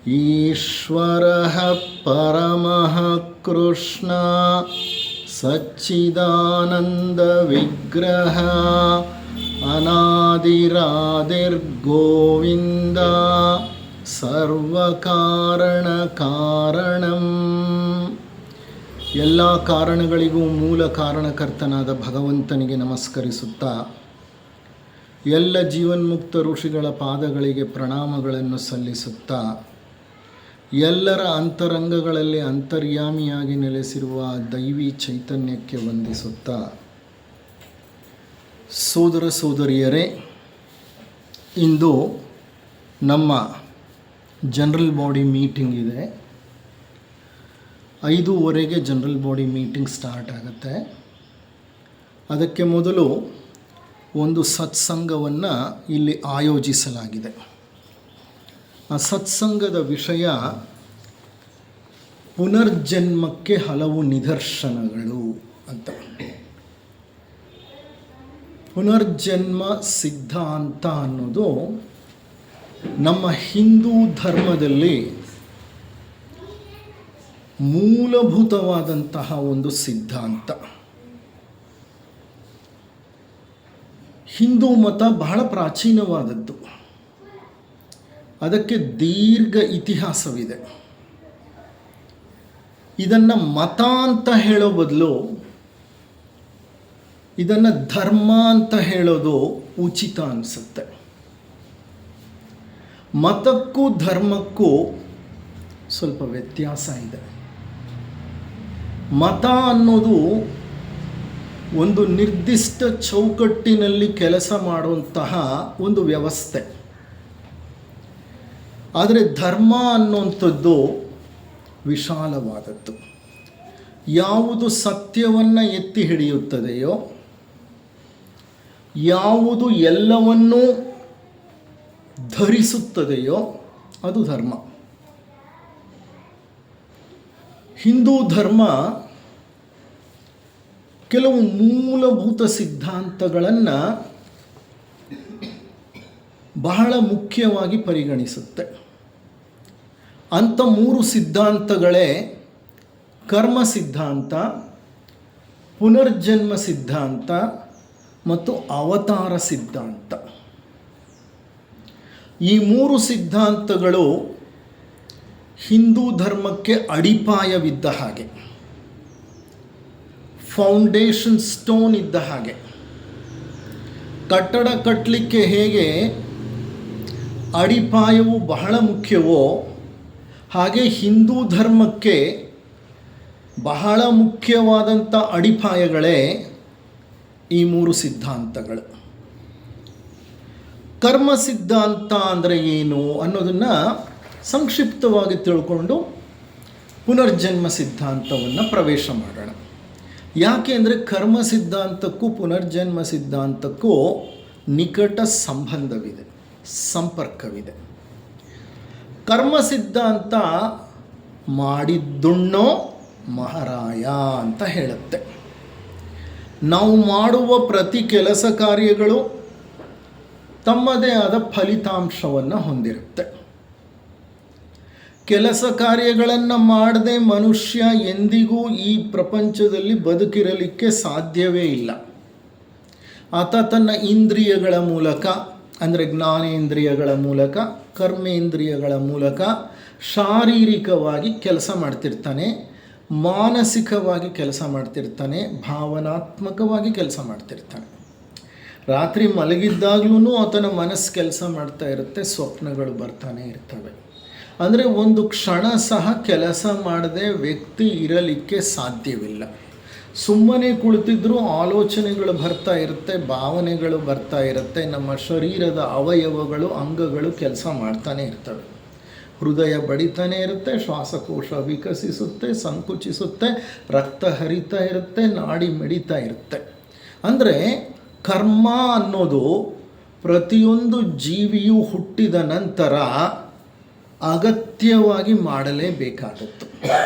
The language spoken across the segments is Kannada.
ಈಶ್ವರಃ ಪರಮಃ ಕೃಷ್ಣ ಸಚ್ಚಿದಾನಂದ ವಿಗ್ರಹ ಅನಾದಿರಾದಿರ್ಗೋವಿಂದ ಸರ್ವಕಾರಣ ಕಾರಣಂ. ಎಲ್ಲ ಕಾರಣಗಳಿಗೂ ಮೂಲ ಕಾರಣಕರ್ತನಾದ ಭಗವಂತನಿಗೆ ನಮಸ್ಕರಿಸುತ್ತಾ, ಎಲ್ಲ ಜೀವನ್ಮುಕ್ತ ಋಷಿಗಳ ಪಾದಗಳಿಗೆ ಪ್ರಣಾಮಗಳನ್ನು ಸಲ್ಲಿಸುತ್ತಾ, ಎಲ್ಲರ ಅಂತರಂಗಗಳಲ್ಲಿ ಅಂತರ್ಯಾಮಿಯಾಗಿ ನೆಲೆಸಿರುವ ದೈವಿ ಚೈತನ್ಯಕ್ಕೆ ವಂದಿಸುತ್ತಾ, ಸೋದರ ಸೋದರಿಯರೇ, ಇಂದು ನಮ್ಮ ಜನರಲ್ ಬಾಡಿ ಮೀಟಿಂಗ್ ಇದೆ. 5:15 ಜನರಲ್ ಬಾಡಿ ಮೀಟಿಂಗ್ ಸ್ಟಾರ್ಟ್ ಆಗುತ್ತೆ. ಅದಕ್ಕೆ ಮೊದಲು ಒಂದು ಸತ್ಸಂಗವನ್ನು ಇಲ್ಲಿ ಆಯೋಜಿಸಲಾಗಿದೆ. ಆ ಸತ್ಸಂಗದ ವಿಷಯ ಪುನರ್ಜನ್ಮಕ್ಕೆ ಹಲವು ನಿದರ್ಶನಗಳು ಅಂತ. ಪುನರ್ಜನ್ಮ ಸಿದ್ಧಾಂತ ಅನ್ನೋದು ನಮ್ಮ ಹಿಂದೂ ಧರ್ಮದಲ್ಲಿ ಮೂಲಭೂತವಾದಂತಹ ಒಂದು ಸಿದ್ಧಾಂತ. ಹಿಂದೂ ಮತ ಬಹಳ ಪ್ರಾಚೀನವಾದದ್ದು, ಅದಕ್ಕೆ ದೀರ್ಘ ಇತಿಹಾಸವಿದೆ. ಇದನ್ನು ಮತ ಅಂತ ಹೇಳೋ ಬದಲು ಇದನ್ನು ಧರ್ಮ ಅಂತ ಹೇಳೋದು ಉಚಿತ ಅನಿಸುತ್ತೆ. ಮತಕ್ಕೂ ಧರ್ಮಕ್ಕೂ ಸ್ವಲ್ಪ ವ್ಯತ್ಯಾಸ ಇದೆ. ಮತ ಅನ್ನೋದು ಒಂದು ನಿರ್ದಿಷ್ಟ ಚೌಕಟ್ಟಿನಲ್ಲಿ ಕೆಲಸ ಮಾಡುವಂತಹ ಒಂದು ವ್ಯವಸ್ಥೆ. ಆದರೆ ಧರ್ಮ ಅನ್ನುವಂಥದ್ದು ವಿಶಾಲವಾದದ್ದು. ಯಾವುದು ಸತ್ಯವನ್ನು ಎತ್ತಿ ಹಿಡಿಯುತ್ತದೆಯೋ, ಯಾವುದು ಎಲ್ಲವನ್ನೂ ಧರಿಸುತ್ತದೆಯೋ ಅದು ಧರ್ಮ. ಹಿಂದೂ ಧರ್ಮ ಕೆಲವು ಮೂಲಭೂತ ಸಿದ್ಧಾಂತಗಳನ್ನು ಬಹಳ ಮುಖ್ಯವಾಗಿ ಪರಿಗಣಿಸುತ್ತೆ. ಅಂಥ 3 ಸಿದ್ಧಾಂತಗಳೇ ಕರ್ಮ ಸಿದ್ಧಾಂತ, ಪುನರ್ಜನ್ಮ ಸಿದ್ಧಾಂತ ಮತ್ತು ಅವತಾರ ಸಿದ್ಧಾಂತ. ಈ 3 ಸಿದ್ಧಾಂತಗಳು ಹಿಂದೂ ಧರ್ಮಕ್ಕೆ ಅಡಿಪಾಯವಿದ್ದ ಹಾಗೆ, ಫೌಂಡೇಶನ್ ಸ್ಟೋನ್ ಇದ್ದ ಹಾಗೆ. ಕಟ್ಟಡ ಕಟ್ಟಲಿಕ್ಕೆ ಹೇಗೆ ಅಡಿಪಾಯವು ಬಹಳ ಮುಖ್ಯವೋ, ಹಾಗೆ ಹಿಂದೂ ಧರ್ಮಕ್ಕೆ ಬಹಳ ಮುಖ್ಯವಾದಂಥ ಅಡಿಪಾಯಗಳೇ ಈ 3 ಸಿದ್ಧಾಂತಗಳು. ಕರ್ಮ ಸಿದ್ಧಾಂತ ಅಂದರೆ ಏನು ಅನ್ನೋದನ್ನು ಸಂಕ್ಷಿಪ್ತವಾಗಿ ತಿಳ್ಕೊಂಡು ಪುನರ್ಜನ್ಮ ಸಿದ್ಧಾಂತವನ್ನು ಪ್ರವೇಶ ಮಾಡೋಣ. ಯಾಕೆ ಅಂದರೆ ಕರ್ಮ ಸಿದ್ಧಾಂತಕ್ಕೂ ಪುನರ್ಜನ್ಮ ಸಿದ್ಧಾಂತಕ್ಕೂ ನಿಕಟ ಸಂಬಂಧವಿದೆ, ಸಂಪರ್ಕವಿದೆ. ಕರ್ಮ ಸಿದ್ಧಾಂತ ಮಾಡಿದ್ದುಣ್ಣೋ ಮಹಾರಾಯ ಅಂತ ಹೇಳುತ್ತೆ. ನಾವು ಮಾಡುವ ಪ್ರತಿ ಕೆಲಸ ಕಾರ್ಯಗಳು ತಮ್ಮದೇ ಆದ ಫಲಿತಾಂಶವನ್ನು ಹೊಂದಿರುತ್ತೆ. ಕೆಲಸ ಕಾರ್ಯಗಳನ್ನು ಮಾಡದೆ ಮನುಷ್ಯ ಎಂದಿಗೂ ಈ ಪ್ರಪಂಚದಲ್ಲಿ ಬದುಕಿರಲಿಕ್ಕೆ ಸಾಧ್ಯವೇ ಇಲ್ಲ. ಆತ ತನ್ನ ಇಂದ್ರಿಯಗಳ ಮೂಲಕ, ಅಂದರೆ ಜ್ಞಾನೇಂದ್ರಿಯಗಳ ಮೂಲಕ, ಕರ್ಮೇಂದ್ರಿಯಗಳ ಮೂಲಕ ಶಾರೀರಿಕವಾಗಿ ಕೆಲಸ ಮಾಡ್ತಿರ್ತಾನೆ, ಮಾನಸಿಕವಾಗಿ ಕೆಲಸ ಮಾಡ್ತಿರ್ತಾನೆ, ಭಾವನಾತ್ಮಕವಾಗಿ ಕೆಲಸ ಮಾಡ್ತಿರ್ತಾನೆ. ರಾತ್ರಿ ಮಲಗಿದ್ದಾಗ್ಲೂ ಆತನ ಮನಸ್ಸು ಕೆಲಸ ಮಾಡ್ತಾ ಇರುತ್ತೆ, ಸ್ವಪ್ನಗಳು ಬರ್ತಾನೆ ಇರ್ತವೆ. ಅಂದರೆ ಒಂದು ಕ್ಷಣ ಸಹ ಕೆಲಸ ಮಾಡದೆ ವ್ಯಕ್ತಿ ಇರಲಿಕ್ಕೆ ಸಾಧ್ಯವಿಲ್ಲ. ಸುಮ್ಮನೆ ಕುಳಿತಿದ್ರೂ ಆಲೋಚನೆಗಳು ಬರ್ತಾ ಇರುತ್ತೆ, ಭಾವನೆಗಳು ಬರ್ತಾ ಇರುತ್ತೆ, ನಮ್ಮ ಶರೀರದ ಅವಯವಗಳು, ಅಂಗಗಳು ಕೆಲಸ ಮಾಡ್ತಾನೆ ಇರ್ತವೆ. ಹೃದಯ ಬಡಿತಾನೆ ಇರುತ್ತೆ, ಶ್ವಾಸಕೋಶ ವಿಕಸಿಸುತ್ತೆ, ಸಂಕುಚಿಸುತ್ತೆ, ರಕ್ತ ಹರಿತಾ ಇರುತ್ತೆ, ನಾಡಿ ಮಿಡಿತಾ ಇರುತ್ತೆ. ಅಂದರೆ ಕರ್ಮ ಅನ್ನೋದು ಪ್ರತಿಯೊಂದು ಜೀವಿಯು ಹುಟ್ಟಿದ ನಂತರ ಅಗತ್ಯವಾಗಿ ಮಾಡಲೇಬೇಕಾದದ್ದು.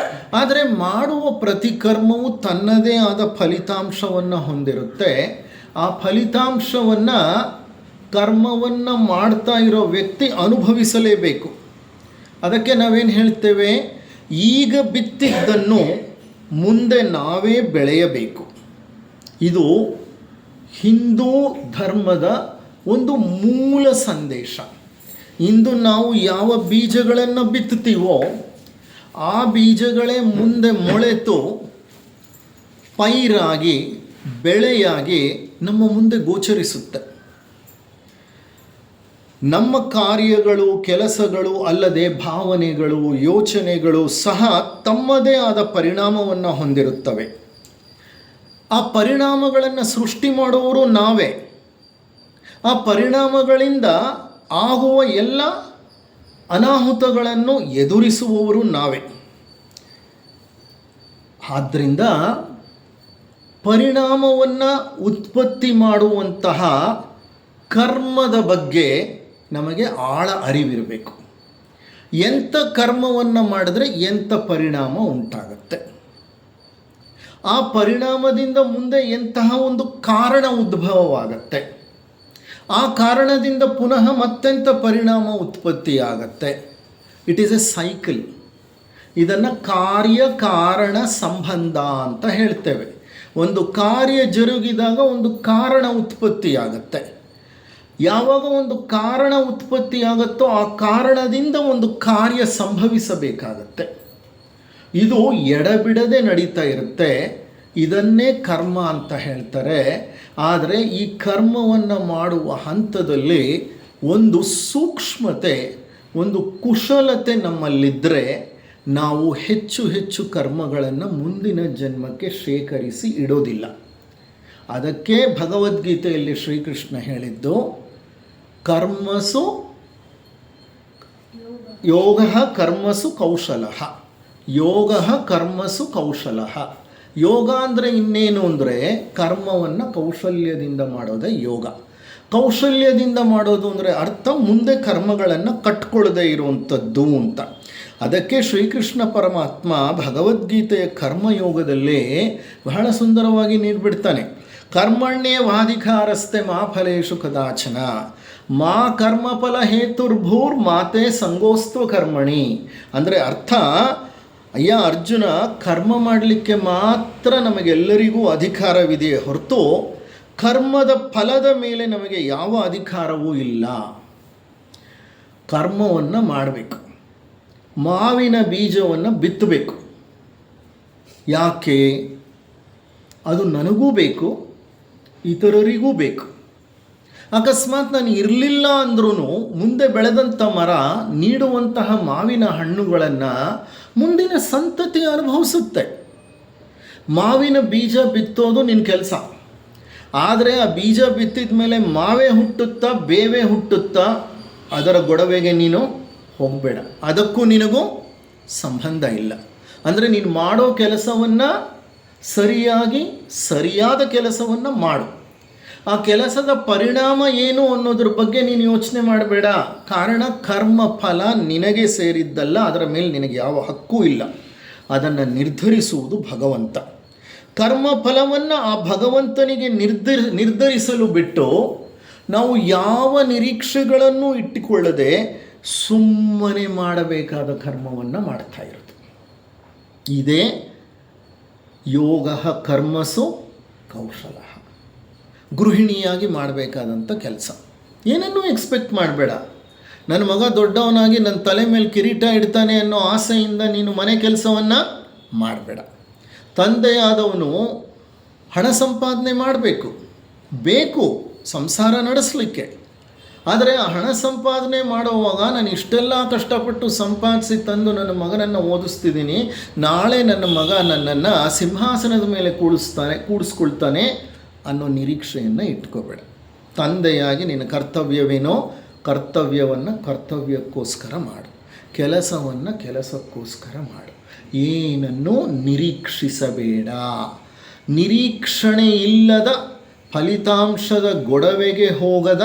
ಆದರೆ ಮಾಡುವ ಪ್ರತಿ ಕರ್ಮವು ತನ್ನದೇ ಆದ ಫಲಿತಾಂಶವನ್ನು ಹೊಂದಿರುತ್ತೆ. ಆ ಫಲಿತಾಂಶವನ್ನು ಕರ್ಮವನ್ನು ಮಾಡ್ತಾ ಇರೋ ವ್ಯಕ್ತಿ ಅನುಭವಿಸಲೇಬೇಕು. ಅದಕ್ಕೆ ನಾವೇನು ಹೇಳ್ತೇವೆ, ಈಗ ಬಿತ್ತಿದ್ದನ್ನು ಮುಂದೆ ನಾವೇ ಬೆಳೆಯಬೇಕು. ಇದು ಹಿಂದೂ ಧರ್ಮದ ಒಂದು ಮೂಲ ಸಂದೇಶ. ಇಂದು ನಾವು ಯಾವ ಬೀಜಗಳನ್ನು ಬಿತ್ತುತ್ತೀವೋ ಆ ಬೀಜಗಳೇ ಮುಂದೆ ಮೊಳೆತು ಪೈರಾಗಿ ಬೆಳೆಯಾಗಿ ನಮ್ಮ ಮುಂದೆ ಗೋಚರಿಸುತ್ತೆ. ನಮ್ಮ ಕಾರ್ಯಗಳು, ಕೆಲಸಗಳು ಅಲ್ಲದೆ ಭಾವನೆಗಳು, ಯೋಚನೆಗಳು ಸಹ ತಮ್ಮದೇ ಆದ ಪರಿಣಾಮವನ್ನು ಹೊಂದಿರುತ್ತವೆ. ಆ ಪರಿಣಾಮಗಳನ್ನು ಸೃಷ್ಟಿ ಮಾಡುವವರು ನಾವೇ. ಆ ಪರಿಣಾಮಗಳಿಂದ ಆಗುವ ಎಲ್ಲ ಅನಾಹುತಗಳನ್ನು ಎದುರಿಸುವವರು ನಾವೇ. ಆದ್ದರಿಂದ ಪರಿಣಾಮವನ್ನು ಉತ್ಪತ್ತಿ ಮಾಡುವಂತಹ ಕರ್ಮದ ಬಗ್ಗೆ ನಮಗೆ ಆಳ ಅರಿವಿರಬೇಕು. ಎಂಥ ಕರ್ಮವನ್ನು ಮಾಡಿದ್ರೆ ಎಂಥ ಪರಿಣಾಮ ಉಂಟಾಗುತ್ತೆ, ಆ ಪರಿಣಾಮದಿಂದ ಮುಂದೆ ಎಂತಹ ಒಂದು ಕಾರಣ ಉದ್ಭವವಾಗತ್ತೆ, ಆ ಕಾರಣದಿಂದ ಪುನಃ ಮತ್ತೆಂಥ ಪರಿಣಾಮ ಉತ್ಪತ್ತಿಯಾಗತ್ತೆ. It is a cycle. ಇದನ್ನು ಕಾರ್ಯ ಕಾರಣ ಸಂಬಂಧ ಅಂತ ಹೇಳ್ತೇವೆ. ಒಂದು ಕಾರ್ಯ ಜರುಗಿದಾಗ ಒಂದು ಕಾರಣ ಉತ್ಪತ್ತಿಯಾಗತ್ತೆ. ಯಾವಾಗ ಒಂದು ಕಾರಣ ಉತ್ಪತ್ತಿಯಾಗುತ್ತೋ ಆ ಕಾರಣದಿಂದ ಒಂದು ಕಾರ್ಯ ಸಂಭವಿಸಬೇಕಾಗತ್ತೆ. ಇದು ಎಡಬಿಡದೆ ನಡೀತಾ ಇರುತ್ತೆ. ಇದನ್ನೇ ಕರ್ಮ ಅಂತ ಹೇಳ್ತಾರೆ. ಆದರೆ ಈ ಕರ್ಮವನ್ನು ಮಾಡುವ ಹಂತದಲ್ಲಿ ಒಂದು ಸೂಕ್ಷ್ಮತೆ, ಒಂದು ಕುಶಲತೆ ನಮ್ಮಲ್ಲಿದ್ದರೆ ನಾವು ಹೆಚ್ಚು ಹೆಚ್ಚು ಕರ್ಮಗಳನ್ನು ಮುಂದಿನ ಜನ್ಮಕ್ಕೆ ಶೇಖರಿಸಿ ಇಡೋದಿಲ್ಲ. ಅದಕ್ಕೆ ಭಗವದ್ಗೀತೆಯಲ್ಲಿ ಶ್ರೀಕೃಷ್ಣ ಹೇಳಿದ್ದು ಕರ್ಮಸು ಯೋಗ ಕರ್ಮಸು ಕೌಶಲಃ, ಯೋಗ ಕರ್ಮಸು ಕೌಶಲಃ. ಯೋಗ ಅಂದರೆ ಇನ್ನೇನು ಅಂದರೆ ಕರ್ಮವನ್ನು ಕೌಶಲ್ಯದಿಂದ ಮಾಡೋದೇ ಯೋಗ. ಕೌಶಲ್ಯದಿಂದ ಮಾಡೋದು ಅಂದರೆ ಅರ್ಥ ಮುಂದೆ ಕರ್ಮಗಳನ್ನು ಕಟ್ಕೊಳ್ಳದೆ ಇರುವಂಥದ್ದು ಅಂತ. ಅದಕ್ಕೆ ಶ್ರೀಕೃಷ್ಣ ಪರಮಾತ್ಮ ಭಗವದ್ಗೀತೆಯ ಕರ್ಮಯೋಗದಲ್ಲೇ ಬಹಳ ಸುಂದರವಾಗಿ ನೀಡಿಬಿಡ್ತಾನೆ. ಕರ್ಮಣ್ಯೇವಾಧಿಕಾರಸ್ತೆ ಮಾ ಫಲೇಶು ಕದಾಚನ ಮಾ ಕರ್ಮಫಲ ಹೇತುರ್ಭೂರ್ ಮಾತೆ ಸಂಗೋಸ್ತ್ವ ಕರ್ಮಣಿ. ಅಂದರೆ ಅರ್ಥ, ಅಯ್ಯ ಅರ್ಜುನ, ಕರ್ಮ ಮಾಡಲಿಕ್ಕೆ ಮಾತ್ರ ನಮಗೆಲ್ಲರಿಗೂ ಅಧಿಕಾರವಿದೆಯೇ ಹೊರತು ಕರ್ಮದ ಫಲದ ಮೇಲೆ ನಮಗೆ ಯಾವ ಅಧಿಕಾರವೂ ಇಲ್ಲ. ಕರ್ಮವನ್ನು ಮಾಡಬೇಕು, ಮಾವಿನ ಬೀಜವನ್ನು ಬಿತ್ತಬೇಕು. ಯಾಕೆ? ಅದು ನನಗೂ ಬೇಕು, ಇತರರಿಗೂ ಬೇಕು. ಅಕಸ್ಮಾತ್ ನಾನು ಇರಲಿಲ್ಲ ಅಂದ್ರೂ ಮುಂದೆ ಬೆಳೆದಂಥ ಮರ ನೀಡುವಂತಹ ಮಾವಿನ ಹಣ್ಣುಗಳನ್ನು ಮುಂದಿನ ಸಂತತಿ ಅನುಭವಿಸುತ್ತೆ. ಮಾವಿನ ಬೀಜ ಬಿತ್ತೋದು ನಿನ್ನ ಕೆಲಸ. ಆದರೆ ಆ ಬೀಜ ಬಿತ್ತಿದ ಮೇಲೆ ಮಾವೇ ಹುಟ್ಟುತ್ತಾ ಬೇವೇ ಹುಟ್ಟುತ್ತಾ ಅದರ ಗೊಡವೆಗೆ ನೀನು ಹೋಗಬೇಡ. ಅದಕ್ಕೂ ನಿನಗೂ ಸಂಬಂಧ ಇಲ್ಲ. ಅಂದರೆ ನೀನು ಮಾಡೋ ಕೆಲಸವನ್ನು ಸರಿಯಾದ ಕೆಲಸವನ್ನು ಮಾಡು. ಆ ಕೆಲಸದ ಪರಿಣಾಮ ಏನು ಅನ್ನೋದ್ರ ಬಗ್ಗೆ ನೀನು ಯೋಚನೆ ಮಾಡಬೇಡ. ಕಾರಣ ಕರ್ಮ ಫಲ ನಿನಗೆ ಸೇರಿದ್ದಲ್ಲ, ಅದರ ಮೇಲೆ ನಿನಗೆ ಯಾವ ಹಕ್ಕೂ ಇಲ್ಲ. ಅದನ್ನು ನಿರ್ಧರಿಸುವುದು ಭಗವಂತ. ಕರ್ಮ ಫಲವನ್ನು ಆ ಭಗವಂತನಿಗೆ ನಿರ್ಧರಿಸಲು ಬಿಟ್ಟು ನಾವು ಯಾವ ನಿರೀಕ್ಷೆಗಳನ್ನು ಇಟ್ಟುಕೊಳ್ಳದೆ ಸುಮ್ಮನೆ ಮಾಡಬೇಕಾದ ಕರ್ಮವನ್ನು ಮಾಡ್ತಾ ಇರೋದು. ಇದೇ ಯೋಗ ಕರ್ಮಸು ಕೌಶಲ. ಗೃಹಿಣಿಯಾಗಿ ಮಾಡಬೇಕಾದಂಥ ಕೆಲಸ. ಏನನ್ನೂ ಎಕ್ಸ್ಪೆಕ್ಟ್ ಮಾಡಬೇಡ. ನನ್ನ ಮಗ ದೊಡ್ಡವನಾಗಿ ನನ್ನ ತಲೆ ಮೇಲೆ ಕಿರೀಟ ಇಡ್ತಾನೆ ಅನ್ನೋ ಆಸೆಯಿಂದ ನೀನು ಮನೆ ಕೆಲಸವನ್ನು ಮಾಡಬೇಡ. ತಂದೆಯಾದವನು ಹಣ ಸಂಪಾದನೆ ಬೇಕು ಸಂಸಾರ ನಡೆಸಲಿಕ್ಕೆ. ಆದರೆ ಆ ಹಣ ಸಂಪಾದನೆ ಮಾಡುವಾಗ ನಾನು ಇಷ್ಟೆಲ್ಲ ಕಷ್ಟಪಟ್ಟು ಸಂಪಾದಿಸಿ ತಂದು ನನ್ನ ಮಗನನ್ನು ಓದಿಸ್ತಿದ್ದೀನಿ, ನಾಳೆ ನನ್ನ ಮಗ ನನ್ನನ್ನು ಸಿಂಹಾಸನದ ಮೇಲೆ ಕೂಡಿಸ್ಕೊಳ್ತಾನೆ ಅನ್ನೋ ನಿರೀಕ್ಷೆಯನ್ನು ಇಟ್ಕೋಬೇಡ. ತಂದೆಯಾಗಿ ನಿನ್ನ ಕರ್ತವ್ಯವೇನೋ ಕರ್ತವ್ಯವನ್ನು ಕರ್ತವ್ಯಕ್ಕೋಸ್ಕರ ಮಾಡು, ಕೆಲಸವನ್ನು ಕೆಲಸಕ್ಕೋಸ್ಕರ ಮಾಡು. ಏನನ್ನೂ ನಿರೀಕ್ಷಿಸಬೇಡ. ನಿರೀಕ್ಷಣೆ ಇಲ್ಲದ, ಫಲಿತಾಂಶದ ಗೊಡವೆಗೆ ಹೋಗದ,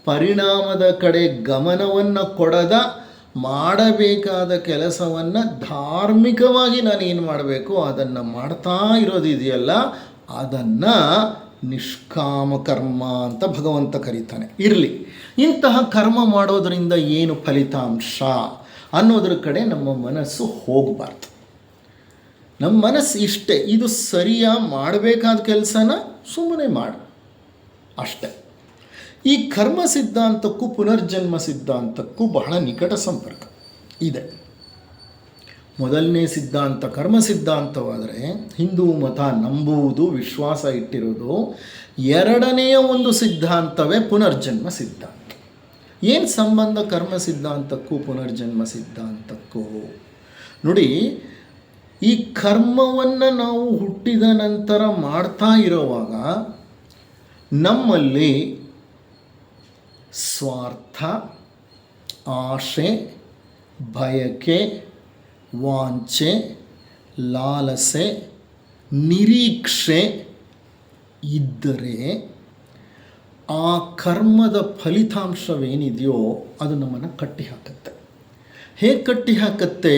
ಪರಿಣಾಮದ ಕಡೆ ಗಮನವನ್ನು ಕೊಡದ, ಮಾಡಬೇಕಾದ ಕೆಲಸವನ್ನು ಧಾರ್ಮಿಕವಾಗಿ ನಾನು ಏನು ಮಾಡಬೇಕು ಅದನ್ನು ಮಾಡ್ತಾ ಇರೋದಿದೆಯಲ್ಲ, ಅದನ್ನು ನಿಷ್ಕಾಮ ಕರ್ಮ ಅಂತ ಭಗವಂತ ಕರೀತಾನೆ. ಇರಲಿ, ಇಂತಹ ಕರ್ಮ ಮಾಡೋದರಿಂದ ಏನು ಫಲಿತಾಂಶ ಅನ್ನೋದ್ರ ಕಡೆ ನಮ್ಮ ಮನಸ್ಸು ಹೋಗಬಾರ್ದು. ನಮ್ಮ ಮನಸ್ಸು ಇಷ್ಟೇ, ಇದು ಸರಿಯಾ, ಮಾಡಬೇಕಾದ ಕೆಲಸನ ಸುಮ್ಮನೆ ಮಾಡು ಅಷ್ಟೆ. ಈ ಕರ್ಮ ಸಿದ್ಧಾಂತಕ್ಕೂ ಪುನರ್ಜನ್ಮ ಸಿದ್ಧಾಂತಕ್ಕೂ ಬಹಳ ನಿಕಟ ಸಂಪರ್ಕ ಇದೆ. ಮೊದಲನೇ ಸಿದ್ಧಾಂತ ಕರ್ಮ ಸಿದ್ಧಾಂತವಾದರೆ ಹಿಂದೂ ಮತ ನಂಬುವುದು, ವಿಶ್ವಾಸ ಇಟ್ಟಿರೋದು. ಎರಡನೆಯ ಒಂದು ಸಿದ್ಧಾಂತವೇ ಪುನರ್ಜನ್ಮ ಸಿದ್ಧಾಂತ. ಏನು ಸಂಬಂಧ ಕರ್ಮ ಸಿದ್ಧಾಂತಕ್ಕೂ ಪುನರ್ಜನ್ಮ ಸಿದ್ಧಾಂತಕ್ಕೂ? ನೋಡಿ, ಈ ಕರ್ಮವನ್ನು ನಾವು ಹುಟ್ಟಿದ ನಂತರ ಮಾಡ್ತಾ ಇರುವಾಗ ನಮ್ಮಲ್ಲಿ ಸ್ವಾರ್ಥ, ಆಶೆ, ಬಯಕೆ, ವಾಂಛೆ, ಲಾಲಸೆ, ನಿರೀಕ್ಷೆ ಇದ್ದರೆ ಆ ಕರ್ಮದ ಫಲಿತಾಂಶವೇನಿದೆಯೋ ಅದು ನಮ್ಮನ್ನು ಕಟ್ಟಿ ಹಾಕುತ್ತೆ. ಹೇಗೆ ಕಟ್ಟಿ ಹಾಕತ್ತೆ?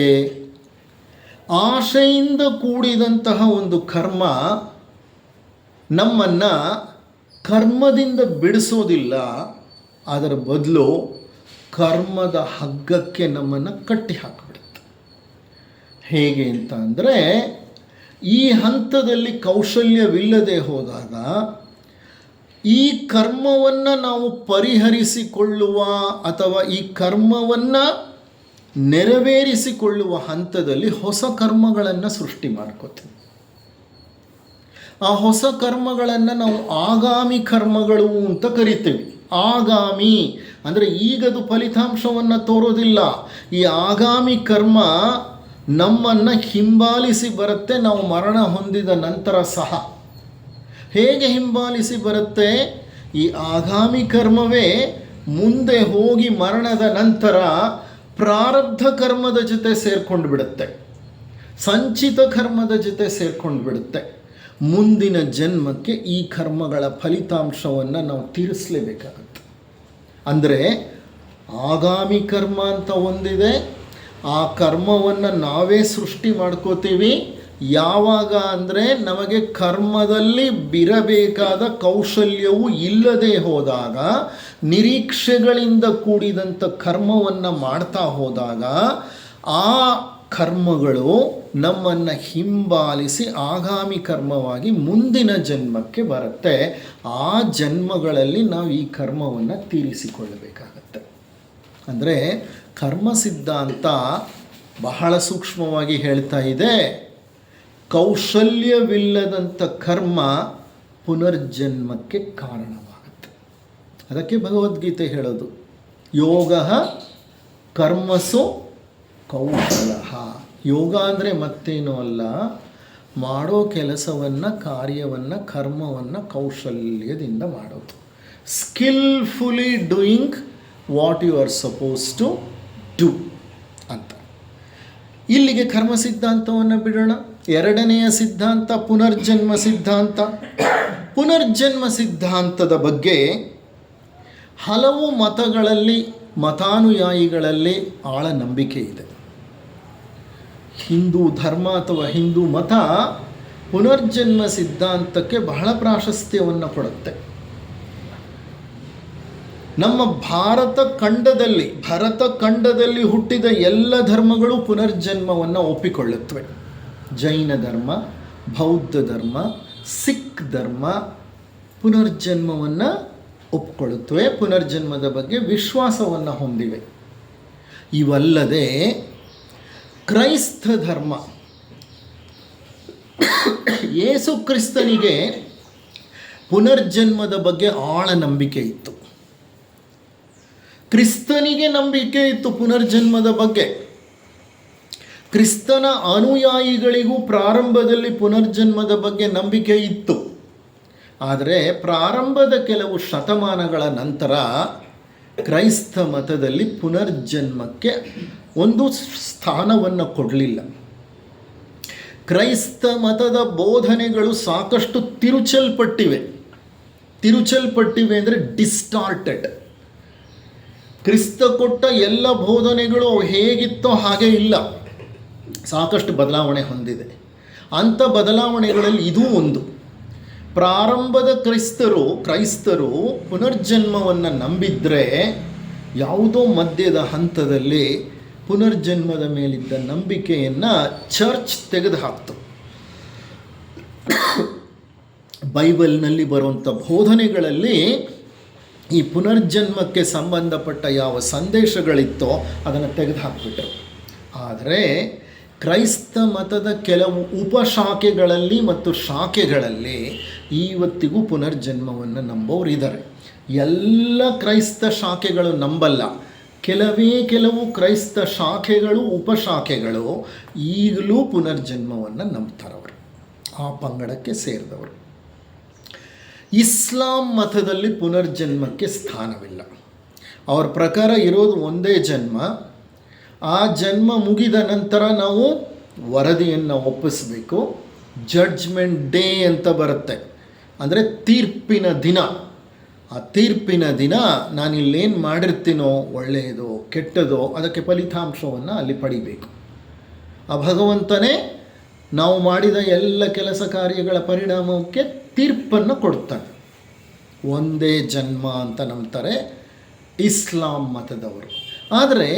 ಆಶೆಯಿಂದ ಕೂಡಿದಂತಹ ಒಂದು ಕರ್ಮ ನಮ್ಮನ್ನು ಕರ್ಮದಿಂದ ಬಿಡಿಸೋದಿಲ್ಲ, ಅದರ ಬದಲು ಕರ್ಮದ ಹಗ್ಗಕ್ಕೆ ನಮ್ಮನ್ನು ಕಟ್ಟಿ ಹಾಕಿಬಿಡುತ್ತೆ. ಹೇಗೆ ಅಂತ ಅಂದರೆ, ಈ ಹಂತದಲ್ಲಿ ಕೌಶಲ್ಯವಿಲ್ಲದೆ ಹೋದಾಗ ಈ ಕರ್ಮವನ್ನು ನಾವು ಪರಿಹರಿಸಿಕೊಳ್ಳುವ ಅಥವಾ ಈ ಕರ್ಮವನ್ನು ನೆರವೇರಿಸಿಕೊಳ್ಳುವ ಹಂತದಲ್ಲಿ ಹೊಸ ಕರ್ಮಗಳನ್ನು ಸೃಷ್ಟಿ ಮಾಡ್ಕೋತೀವಿ. ಆ ಹೊಸ ಕರ್ಮಗಳನ್ನು ನಾವು ಆಗಾಮಿ ಕರ್ಮಗಳು ಅಂತ ಕರಿತೀವಿ. ಆಗಾಮಿ ಅಂದರೆ ಈಗದು ಫಲಿತಾಂಶವನ್ನು ತೋರೋದಿಲ್ಲ. ಈ ಆಗಾಮಿ ಕರ್ಮ ನಮ್ಮನ್ನು ಹಿಂಬಾಲಿಸಿ ಬರುತ್ತೆ ನಾವು ಮರಣ ಹೊಂದಿದ ನಂತರ ಸಹ. ಹೇಗೆ ಹಿಂಬಾಲಿಸಿ ಬರುತ್ತೆ? ಈ ಆಗಾಮಿ ಕರ್ಮವೇ ಮುಂದೆ ಹೋಗಿ ಮರಣದ ನಂತರ ಪ್ರಾರಬ್ಧ ಕರ್ಮದ ಜೊತೆ ಸೇರ್ಕೊಂಡು ಬಿಡುತ್ತೆ, ಸಂಚಿತ ಕರ್ಮದ ಜೊತೆ ಸೇರ್ಕೊಂಡು ಬಿಡುತ್ತೆ. ಮುಂದಿನ ಜನ್ಮಕ್ಕೆ ಈ ಕರ್ಮಗಳ ಫಲಿತಾಂಶವನ್ನು ನಾವು ತೀರಿಸಲೇಬೇಕಾಗುತ್ತೆ. ಅಂದರೆ ಆಗಾಮಿ ಕರ್ಮ ಅಂತ ಒಂದಿದೆ, ಆ ಕರ್ಮವನ್ನು ನಾವೇ ಸೃಷ್ಟಿ ಮಾಡ್ಕೋತೀವಿ. ಯಾವಾಗ ಅಂದರೆ ನಮಗೆ ಕರ್ಮದಲ್ಲಿ ಬಿರಬೇಕಾದ ಕೌಶಲ್ಯವು ಇಲ್ಲದೆ ಹೋದಾಗ, ನಿರೀಕ್ಷೆಗಳಿಂದ ಕೂಡಿದಂಥ ಕರ್ಮವನ್ನು ಮಾಡ್ತಾ ಹೋದಾಗ ಆ ಕರ್ಮಗಳು ನಮ್ಮನ್ನು ಹಿಂಬಾಲಿಸಿ ಆಗಾಮಿ ಕರ್ಮವಾಗಿ ಮುಂದಿನ ಜನ್ಮಕ್ಕೆ ಬರುತ್ತೆ. ಆ ಜನ್ಮಗಳಲ್ಲಿ ನಾವು ಈ ಕರ್ಮವನ್ನು ತೀರಿಸಿಕೊಳ್ಳಬೇಕಾಗತ್ತೆ. ಅಂದರೆ ಕರ್ಮ ಸಿದ್ಧಾಂತ ಬಹಳ ಸೂಕ್ಷ್ಮವಾಗಿ ಹೇಳ್ತಾ ಇದೆ, ಕೌಶಲ್ಯವಿಲ್ಲದಂಥ ಕರ್ಮ ಪುನರ್ಜನ್ಮಕ್ಕೆ ಕಾರಣವಾಗುತ್ತೆ. ಅದಕ್ಕೆ ಭಗವದ್ಗೀತೆ ಹೇಳೋದು, ಯೋಗ ಕರ್ಮಸು ಕೌಶಲ. ಯೋಗ ಅಂದರೆ ಮತ್ತೇನೂ ಅಲ್ಲ, ಮಾಡೋ ಕೆಲಸವನ್ನು, ಕಾರ್ಯವನ್ನು, ಕರ್ಮವನ್ನು ಕೌಶಲ್ಯದಿಂದ ಮಾಡೋದು. Skilfully doing what you are suppose to do ಅಂತ. ಇಲ್ಲಿಗೆ ಕರ್ಮ ಸಿದ್ಧಾಂತವನ್ನು ಬಿಡೋಣ. ಎರಡನೆಯ ಸಿದ್ಧಾಂತ ಪುನರ್ಜನ್ಮ ಸಿದ್ಧಾಂತ. ಪುನರ್ಜನ್ಮ ಸಿದ್ಧಾಂತದ ಬಗ್ಗೆ ಹಲವು ಮತಗಳಲ್ಲಿ, ಮತಾನುಯಾಯಿಗಳಲ್ಲಿ ಆಳ ನಂಬಿಕೆ ಇದೆ. ಹಿಂದೂ ಧರ್ಮ ಅಥವಾ ಹಿಂದೂ ಮತ ಪುನರ್ಜನ್ಮ ಸಿದ್ಧಾಂತಕ್ಕೆ ಬಹಳ ಪ್ರಾಶಸ್ತ್ಯವನ್ನು ಕೊಡುತ್ತೆ. ನಮ್ಮ ಭರತ ಖಂಡದಲ್ಲಿ ಹುಟ್ಟಿದ ಎಲ್ಲ ಧರ್ಮಗಳು ಪುನರ್ಜನ್ಮವನ್ನು ಒಪ್ಪಿಕೊಳ್ಳುತ್ತವೆ. ಜೈನ ಧರ್ಮ, ಬೌದ್ಧ ಧರ್ಮ, ಸಿಖ್ ಧರ್ಮ ಪುನರ್ಜನ್ಮವನ್ನು ಒಪ್ಪಿಕೊಳ್ಳುತ್ತವೆ, ಪುನರ್ಜನ್ಮದ ಬಗ್ಗೆ ವಿಶ್ವಾಸವನ್ನು ಹೊಂದಿವೆ. ಇವಲ್ಲದೆ ಕ್ರೈಸ್ತ ಧರ್ಮ, ಯೇಸು ಕ್ರಿಸ್ತನಿಗೆ ಪುನರ್ಜನ್ಮದ ಬಗ್ಗೆ ಆಳ ನಂಬಿಕೆ ಇತ್ತು. ಕ್ರಿಸ್ತನಿಗೆ ನಂಬಿಕೆ ಇತ್ತು ಪುನರ್ಜನ್ಮದ ಬಗ್ಗೆ. ಕ್ರಿಸ್ತನ ಅನುಯಾಯಿಗಳಿಗೂ ಪ್ರಾರಂಭದಲ್ಲಿ ಪುನರ್ಜನ್ಮದ ಬಗ್ಗೆ ನಂಬಿಕೆ ಇತ್ತು. ಆದರೆ ಪ್ರಾರಂಭದ ಕೆಲವು ಶತಮಾನಗಳ ನಂತರ ಕ್ರೈಸ್ತ ಮತದಲ್ಲಿ ಪುನರ್ಜನ್ಮಕ್ಕೆ ಒಂದು ಸ್ಥಾನವನ್ನು ಕೊಡಲಿಲ್ಲ. ಕ್ರೈಸ್ತ ಮತದ ಬೋಧನೆಗಳು ಸಾಕಷ್ಟು ತಿರುಚಲ್ಪಟ್ಟಿವೆ ಅಂದರೆ ಡಿಸ್ಟಾರ್ಟೆಡ್. ಕ್ರಿಸ್ತ ಕೊಟ್ಟ ಎಲ್ಲ ಬೋಧನೆಗಳು ಹೇಗಿತ್ತೋ ಹಾಗೆ ಇಲ್ಲ, ಸಾಕಷ್ಟು ಬದಲಾವಣೆ ಹೊಂದಿದೆ. ಅಂಥ ಬದಲಾವಣೆಗಳಲ್ಲಿ ಇದೂ ಒಂದು. ಪ್ರಾರಂಭದ ಕ್ರೈಸ್ತರು ಪುನರ್ಜನ್ಮವನ್ನು ನಂಬಿದ್ರೆ ಯಾವುದೋ ಮಧ್ಯದ ಹಂತದಲ್ಲಿ ಪುನರ್ಜನ್ಮದ ಮೇಲಿದ್ದ ನಂಬಿಕೆಯನ್ನು ಚರ್ಚ್ ತೆಗೆದುಹಾಕ್ತು. ಬೈಬಲ್ನಲ್ಲಿ ಬರುವಂಥ ಬೋಧನೆಗಳಲ್ಲಿ ಈ ಪುನರ್ಜನ್ಮಕ್ಕೆ ಸಂಬಂಧಪಟ್ಟ ಯಾವ ಸಂದೇಶಗಳಿತ್ತೋ ಅದನ್ನು ತೆಗೆದುಹಾಕ್ಬಿಟ್ರು. ಆದರೆ ಕ್ರೈಸ್ತ ಮತದ ಕೆಲವು ಉಪಶಾಖೆಗಳಲ್ಲಿ ಮತ್ತು ಶಾಖೆಗಳಲ್ಲಿ ಇವತ್ತಿಗೂ ಪುನರ್ಜನ್ಮವನ್ನು ನಂಬೋರಿದ್ದಾರೆ. ಎಲ್ಲ ಕ್ರೈಸ್ತ ಶಾಖೆಗಳು ನಂಬಲ್ಲ, ಕೆಲವು ಕ್ರೈಸ್ತ ಶಾಖೆಗಳು ಉಪಶಾಖೆಗಳು ಈಗಲೂ ಪುನರ್ಜನ್ಮವನ್ನು ನಂಬ್ತಾರವರು, ಆ ಪಂಗಡಕ್ಕೆ ಸೇರಿದವರು. ಇಸ್ಲಾಂ ಮತದಲ್ಲಿ ಪುನರ್ಜನ್ಮಕ್ಕೆ ಸ್ಥಾನವಿಲ್ಲ. ಅವರ ಪ್ರಕಾರ ಇರೋದು ಒಂದೇ ಜನ್ಮ. ಆ ಜನ್ಮ ಮುಗಿದ ನಂತರ ನಾವು ವರದಿಯನ್ನು ಒಪ್ಪಿಸಬೇಕು. ಜಡ್ಜ್ಮೆಂಟ್ ಡೇ ಅಂತ ಬರುತ್ತೆ, ಅಂದರೆ ತೀರ್ಪಿನ ದಿನ. ಆ ತೀರ್ಪಿನ ದಿನ ನಾನಿಲ್ಲೇನು ಮಾಡಿರ್ತೀನೋ, ಒಳ್ಳೆಯದೋ ಕೆಟ್ಟದೋ, ಅದಕ್ಕೆ ಫಲಿತಾಂಶವನ್ನು ಅಲ್ಲಿ ಪಡಿಬೇಕು. ಆ ಭಗವಂತನೇ ನಾವು ಮಾಡಿದ ಎಲ್ಲ ಕೆಲಸ ಕಾರ್ಯಗಳ ಪರಿಣಾಮಕ್ಕೆ ತೀರ್ಪನ್ನು ಕೊಡ್ತಾನೆ. ಒಂದೇ ಜನ್ಮ ಅಂತ ನಂಬ್ತಾರೆ ಇಸ್ಲಾಂ ಮತದವರು. ಆದರೆ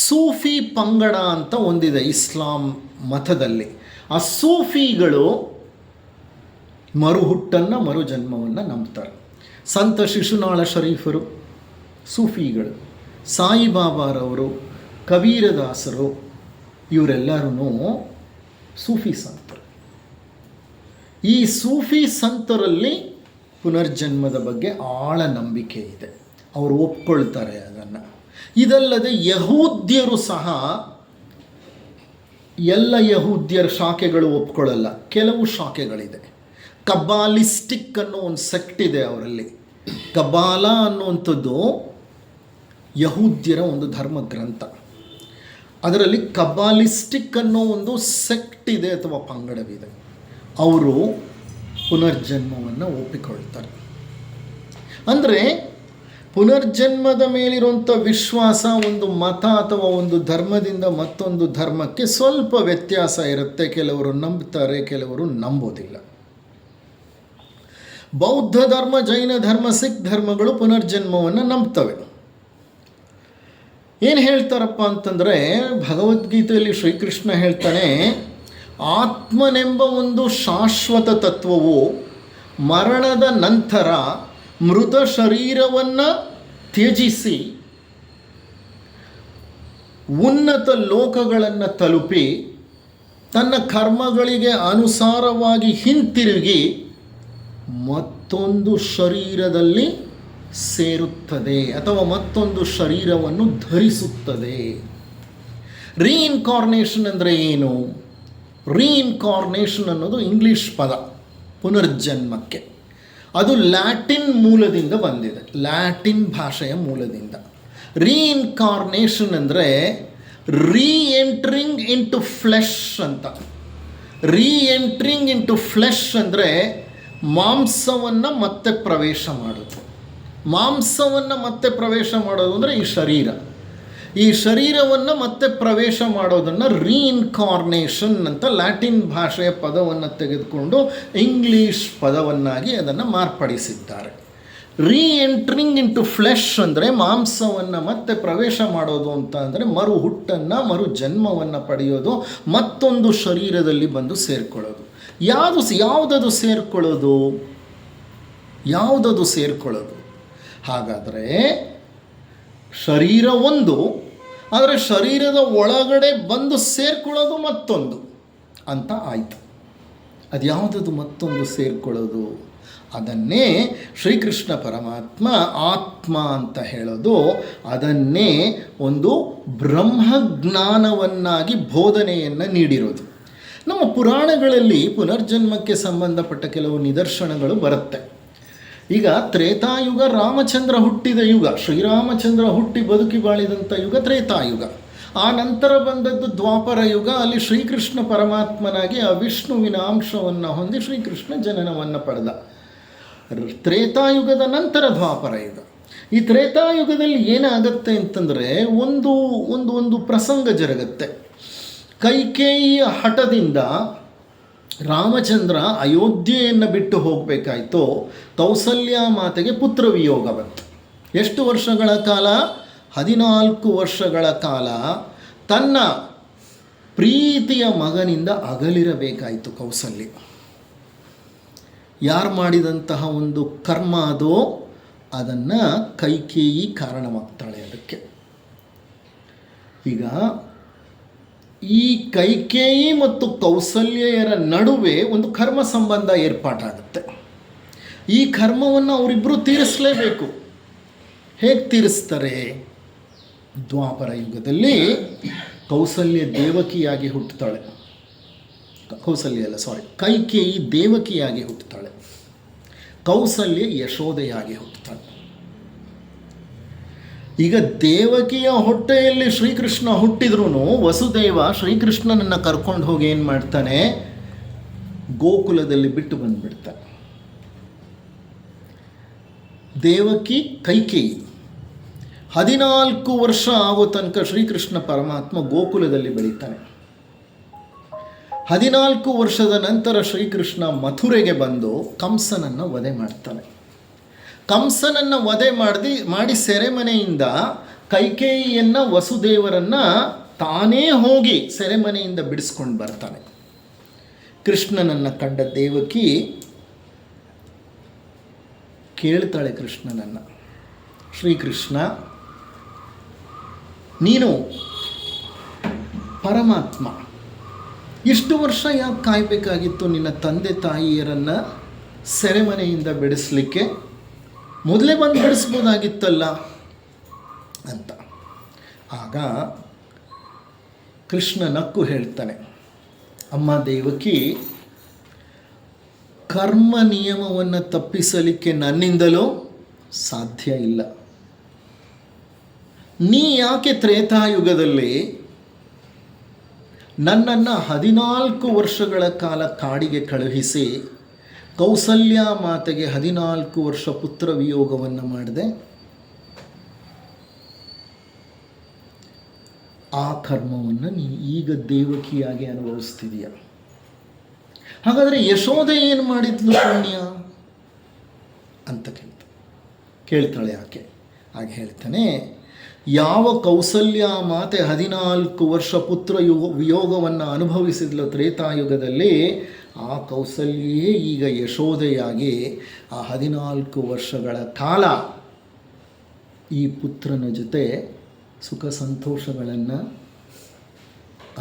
ಸೂಫಿ ಪಂಗಡ ಅಂತ ಒಂದಿದೆ ಇಸ್ಲಾಂ ಮತದಲ್ಲಿ. ಆ ಸೂಫಿಗಳು ಮರುಹುಟ್ಟನ್ನು, ಮರುಜನ್ಮವನ್ನು ನಂಬ್ತಾರೆ. ಸಂತ ಶಿಶುನಾಳ ಶರೀಫರು ಸೂಫಿಗಳು, ಸಾಯಿಬಾಬಾರವರು, ಕಬೀರದಾಸರು, ಇವರೆಲ್ಲರೂ ಸೂಫಿ ಸಂತರು. ಈ ಸೂಫಿ ಸಂತರಲ್ಲಿ ಪುನರ್ಜನ್ಮದ ಬಗ್ಗೆ ಆಳ ನಂಬಿಕೆ ಇದೆ, ಅವರು ಒಪ್ಕೊಳ್ತಾರೆ ಅದನ್ನು. ಇದಲ್ಲದೆ ಯಹೂದ್ಯರು ಸಹ, ಎಲ್ಲ ಯಹೂದ್ಯರ ಶಾಖೆಗಳು ಒಪ್ಕೊಳ್ಳಲ್ಲ, ಕೆಲವು ಶಾಖೆಗಳಿದೆ. ಕಬ್ಬಾಲಿಸ್ಟಿಕ್ ಅನ್ನೋ ಒಂದು ಸೆಕ್ಟ್ ಇದೆ ಅವರಲ್ಲಿ. ಕಬ್ಬಾಲ ಅನ್ನುವಂಥದ್ದು ಯಹೂದ್ಯರ ಒಂದು ಧರ್ಮ ಗ್ರಂಥ. ಅದರಲ್ಲಿ ಕಬ್ಬಾಲಿಸ್ಟಿಕ್ ಅನ್ನೋ ಒಂದು ಸೆಕ್ಟ್ ಇದೆ ಅಥವಾ ಪಂಗಡವಿದೆ. ಅವರು ಪುನರ್ಜನ್ಮವನ್ನು ಒಪ್ಪಿಕೊಳ್ತಾರೆ. ಅಂದರೆ ಪುನರ್ಜನ್ಮದ ಮೇಲಿರುವಂಥ ವಿಶ್ವಾಸ ಒಂದು ಮತ ಅಥವಾ ಒಂದು ಧರ್ಮದಿಂದ ಮತ್ತೊಂದು ಧರ್ಮಕ್ಕೆ ಸ್ವಲ್ಪ ವ್ಯತ್ಯಾಸ ಇರುತ್ತೆ. ಕೆಲವರು ನಂಬ್ತಾರೆ, ಕೆಲವರು ನಂಬೋದಿಲ್ಲ. ಬೌದ್ಧ ಧರ್ಮ, ಜೈನ ಧರ್ಮ, ಸಿಖ್ ಧರ್ಮಗಳು ಪುನರ್ಜನ್ಮವನ್ನು ನಂಬ್ತವೆ. ಏನು ಹೇಳ್ತಾರಪ್ಪ ಅಂತಂದರೆ, ಭಗವದ್ಗೀತೆಯಲ್ಲಿ ಶ್ರೀಕೃಷ್ಣ ಹೇಳ್ತಾನೆ, ಆತ್ಮನೆಂಬ ಒಂದು ಶಾಶ್ವತ ತತ್ವವು ಮರಣದ ನಂತರ ಮೃತ ಶರೀರವನ್ನು ತ್ಯಜಿಸಿ ಉನ್ನತ ಲೋಕಗಳನ್ನು ತಲುಪಿ ತನ್ನ ಕರ್ಮಗಳಿಗೆ ಅನುಸಾರವಾಗಿ ಹಿಂತಿರುಗಿ ಮತ್ತೊಂದು ಶರೀರದಲ್ಲಿ ಸೇರುತ್ತದೆ ಅಥವಾ ಮತ್ತೊಂದು ಶರೀರವನ್ನು ಧರಿಸುತ್ತದೆ. ರೀಇನ್ಕಾರ್ನೇಷನ್ ಅಂದರೆ ಏನು? ರೀಇನ್ಕಾರ್ನೇಷನ್ ಅನ್ನೋದು ಇಂಗ್ಲೀಷ್ ಪದ ಪುನರ್ಜನ್ಮಕ್ಕೆ. ಅದು ಲ್ಯಾಟಿನ್ ಮೂಲದಿಂದ ಬಂದಿದೆ, ಲ್ಯಾಟಿನ್ ಭಾಷೆಯ ಮೂಲದಿಂದ. ರೀಇನ್ಕಾರ್ನೇಷನ್ ಅಂದರೆ ರೀಎಂಟ್ರಿಂಗ್ ಇಂಟು ಫ್ಲೆಶ್ ಅಂತ. ರೀಎಂಟ್ರಿಂಗ್ ಇಂಟು ಫ್ಲೆಶ್ ಅಂದರೆ ಮಾಂಸವನ್ನು ಮತ್ತೆ ಪ್ರವೇಶ ಮಾಡೋದು. ಮಾಂಸವನ್ನು ಮತ್ತೆ ಪ್ರವೇಶ ಮಾಡೋದು ಅಂದರೆ ಈ ಶರೀರ. ಈ ಶರೀರವನ್ನು ಮತ್ತೆ ಪ್ರವೇಶ ಮಾಡೋದನ್ನು ರೀಇನ್ಕಾರ್ನೇಷನ್ ಅಂತ ಲ್ಯಾಟಿನ್ ಭಾಷೆಯ ಪದವನ್ನು ತೆಗೆದುಕೊಂಡು ಇಂಗ್ಲೀಷ್ ಪದವನ್ನಾಗಿ ಅದನ್ನು ಮಾರ್ಪಡಿಸಿದ್ದಾರೆ. ರೀಎಂಟ್ರಿಂಗ್ ಇಂಟು ಫ್ಲೆಶ್ ಅಂದರೆ ಮಾಂಸವನ್ನು ಮತ್ತೆ ಪ್ರವೇಶ ಮಾಡೋದು ಅಂತ ಅಂದರೆ ಮರು ಹುಟ್ಟನ್ನು, ಮರು ಜನ್ಮವನ್ನು ಪಡೆಯೋದು, ಮತ್ತೊಂದು ಶರೀರದಲ್ಲಿ ಬಂದು ಸೇರಿಕೊಳ್ಳೋದು. ಯಾವುದದು ಸೇರಿಕೊಳ್ಳೋದು? ಹಾಗಾದರೆ ಶರೀರ ಒಂದು, ಆದರೆ ಶರೀರದ ಒಳಗಡೆ ಬಂದು ಸೇರಿಕೊಳ್ಳೋದು ಮತ್ತೊಂದು ಅಂತ ಆಯಿತು. ಅದು ಯಾವುದದು ಮತ್ತೊಂದು ಸೇರಿಕೊಳ್ಳೋದು? ಅದನ್ನೇ ಶ್ರೀಕೃಷ್ಣ ಪರಮಾತ್ಮ ಆತ್ಮ ಅಂತ ಹೇಳೋದು. ಅದನ್ನೇ ಒಂದು ಬ್ರಹ್ಮಜ್ಞಾನವನ್ನಾಗಿ ಬೋಧನೆಯನ್ನು ನೀಡಿರೋದು. ನಮ್ಮ ಪುರಾಣಗಳಲ್ಲಿ ಪುನರ್ಜನ್ಮಕ್ಕೆ ಸಂಬಂಧಪಟ್ಟ ಕೆಲವು ನಿದರ್ಶನಗಳು ಬರುತ್ತೆ. ಈಗ ತ್ರೇತಾಯುಗ ರಾಮಚಂದ್ರ ಹುಟ್ಟಿದ ಯುಗ, ಶ್ರೀರಾಮಚಂದ್ರ ಹುಟ್ಟಿ ಬದುಕಿ ಬಾಳಿದಂಥ ಯುಗ ತ್ರೇತಾಯುಗ. ಆ ನಂತರ ಬಂದದ್ದು ದ್ವಾಪರ ಯುಗ. ಅಲ್ಲಿ ಶ್ರೀಕೃಷ್ಣ ಪರಮಾತ್ಮನಾಗಿ ಆ ವಿಷ್ಣುವಿನ ಅಂಶವನ್ನು ಹೊಂದಿ ಶ್ರೀಕೃಷ್ಣ ಜನನವನ್ನು ಪಡೆದ. ತ್ರೇತಾಯುಗದ ನಂತರ ದ್ವಾಪರ ಯುಗ. ಈ ತ್ರೇತಾಯುಗದಲ್ಲಿ ಏನಾಗತ್ತೆ ಅಂತಂದರೆ ಒಂದು ಒಂದು ಒಂದು ಪ್ರಸಂಗ ಜರುಗತ್ತೆ. ಕೈಕೇಯಿಯ ಹಠದಿಂದ ರಾಮಚಂದ್ರ ಅಯೋಧ್ಯೆಯನ್ನು ಬಿಟ್ಟು ಹೋಗಬೇಕಾಯಿತು. ಕೌಸಲ್ಯ ಮಾತೆಗೆ ಪುತ್ರ ವಿಯೋಗ ಬಂತು. ಎಷ್ಟು ವರ್ಷಗಳ ಕಾಲ? 14 ವರ್ಷಗಳ ಕಾಲ ತನ್ನ ಪ್ರೀತಿಯ ಮಗನಿಂದ ಅಗಲಿರಬೇಕಾಯಿತು ಕೌಸಲ್ಯ. ಯಾರು ಮಾಡಿದಂತಹ ಒಂದು ಕರ್ಮ ಅದೋ ಅದನ್ನು ಕೈಕೇಯಿ ಕಾರಣವಾಗ್ತಾಳೆ ಅದಕ್ಕೆ. ಈಗ ಈ ಕೈಕೇಯಿ ಮತ್ತು ಕೌಸಲ್ಯರ ನಡುವೆ ಒಂದು ಕರ್ಮ ಸಂಬಂಧ ಏರ್ಪಾಟಾಗುತ್ತೆ. ಈ ಕರ್ಮವನ್ನು ಅವರಿಬ್ಬರು ತೀರಿಸಲೇಬೇಕು. ಹೇಗೆ ತೀರಿಸ್ತಾರೆ? ದ್ವಾಪರ ಯುಗದಲ್ಲಿ ಕೌಸಲ್ಯ ದೇವಕಿಯಾಗಿ ಹುಟ್ಟುತ್ತಾಳೆ. ಕೈಕೇಯಿ ದೇವಕಿಯಾಗಿ ಹುಟ್ಟುತ್ತಾಳೆ. ಕೌಸಲ್ಯ ಯಶೋದೆಯಾಗಿ ಹುಟ್ಟುತ್ತಾಳೆ. ಈಗ ದೇವಕಿಯ ಹೊಟ್ಟೆಯಲ್ಲಿ ಶ್ರೀಕೃಷ್ಣ ಹುಟ್ಟಿದ್ರೂ ವಸುದೇವ ಶ್ರೀಕೃಷ್ಣನನ್ನು ಕರ್ಕೊಂಡು ಹೋಗಿ ಏನು ಮಾಡ್ತಾನೆ? ಗೋಕುಲದಲ್ಲಿ ಬಿಟ್ಟು ಬಂದುಬಿಡ್ತಾನೆ. ದೇವಕಿ ಕೈಕೇಯಿ 14 ವರ್ಷ ಆಗೋ ತನಕ ಶ್ರೀಕೃಷ್ಣ ಪರಮಾತ್ಮ ಗೋಕುಲದಲ್ಲಿ ಬೆಳೀತಾನೆ. 14 ವರ್ಷದ ನಂತರ ಶ್ರೀಕೃಷ್ಣ ಮಥುರೆಗೆ ಬಂದು ಕಂಸನನ್ನು ವಧೆ ಮಾಡ್ತಾನೆ. ಕಂಸನನ್ನು ವಧೆ ಮಾಡಿ ಸೆರೆಮನೆಯಿಂದ ಕೈಕೇಯಿಯನ್ನು ವಸುದೇವರನ್ನು ತಾನೇ ಹೋಗಿ ಸೆರೆಮನೆಯಿಂದ ಬಿಡಿಸ್ಕೊಂಡು ಬರ್ತಾನೆ. ಕೃಷ್ಣನನ್ನು ಕಂಡ ದೇವಕಿ ಕೇಳ್ತಾಳೆ ಕೃಷ್ಣನನ್ನು, ಶ್ರೀಕೃಷ್ಣ ನೀನು ಪರಮಾತ್ಮ, ಇಷ್ಟು ವರ್ಷ ಯಾಕೆ ಕಾಯಬೇಕಾಗಿತ್ತು ನಿನ್ನ ತಂದೆ ತಾಯಿಯರನ್ನು ಸೆರೆಮನೆಯಿಂದ ಬಿಡಿಸ್ಲಿಕ್ಕೆ? ಮೊದಲೇ ಬಂದು ಬಿಡಿಸ್ಬೋದಾಗಿತ್ತಲ್ಲ ಅಂತ. ಆಗ ಕೃಷ್ಣ ನಕ್ಕು ಹೇಳ್ತಾನೆ, ಅಮ್ಮ ದೇವಕಿ, ಕರ್ಮ ನಿಯಮವನ್ನು ತಪ್ಪಿಸಲಿಕ್ಕೆ ನನ್ನಿಂದಲೂ ಸಾಧ್ಯ ಇಲ್ಲ. ನೀ ಯಾಕೆ ತ್ರೇತಾಯುಗದಲ್ಲಿ ನನ್ನನ್ನು 14 ವರ್ಷಗಳ ಕಾಲ ಕಾಡಿಗೆ ಕಳುಹಿಸಿ ಕೌಸಲ್ಯ ಮಾತೆಗೆ 14 ವರ್ಷ ಪುತ್ರ ವಿಯೋಗವನ್ನು ಮಾಡಿದೆ? ಆ ಕರ್ಮವನ್ನು ನೀ ಈಗ ದೇವಕಿಯಾಗಿ ಅನುಭವಿಸ್ತಿದೀಯ. ಹಾಗಾದರೆ ಯಶೋದೆ ಏನು ಮಾಡಿದ್ಲು ಪುಣ್ಯ ಅಂತ ಕೇಳ್ತಾಳೆ ಆಕೆ. ಹಾಗೆ ಹೇಳ್ತಾನೆ, ಯಾವ ಕೌಸಲ್ಯ ಮಾತೆ 14 ವರ್ಷ ಪುತ್ರ ವಿಯೋಗವನ್ನು ಅನುಭವಿಸಿದ್ಲು ತ್ರೇತಾಯುಗದಲ್ಲಿ, ಆ ಕೌಸಲ್ಯೇ ಈಗ ಯಶೋದೆಯಾಗಿ ಆ 14 ವರ್ಷಗಳ ಕಾಲ ಈ ಪುತ್ರನ ಜೊತೆ ಸುಖ ಸಂತೋಷಗಳನ್ನು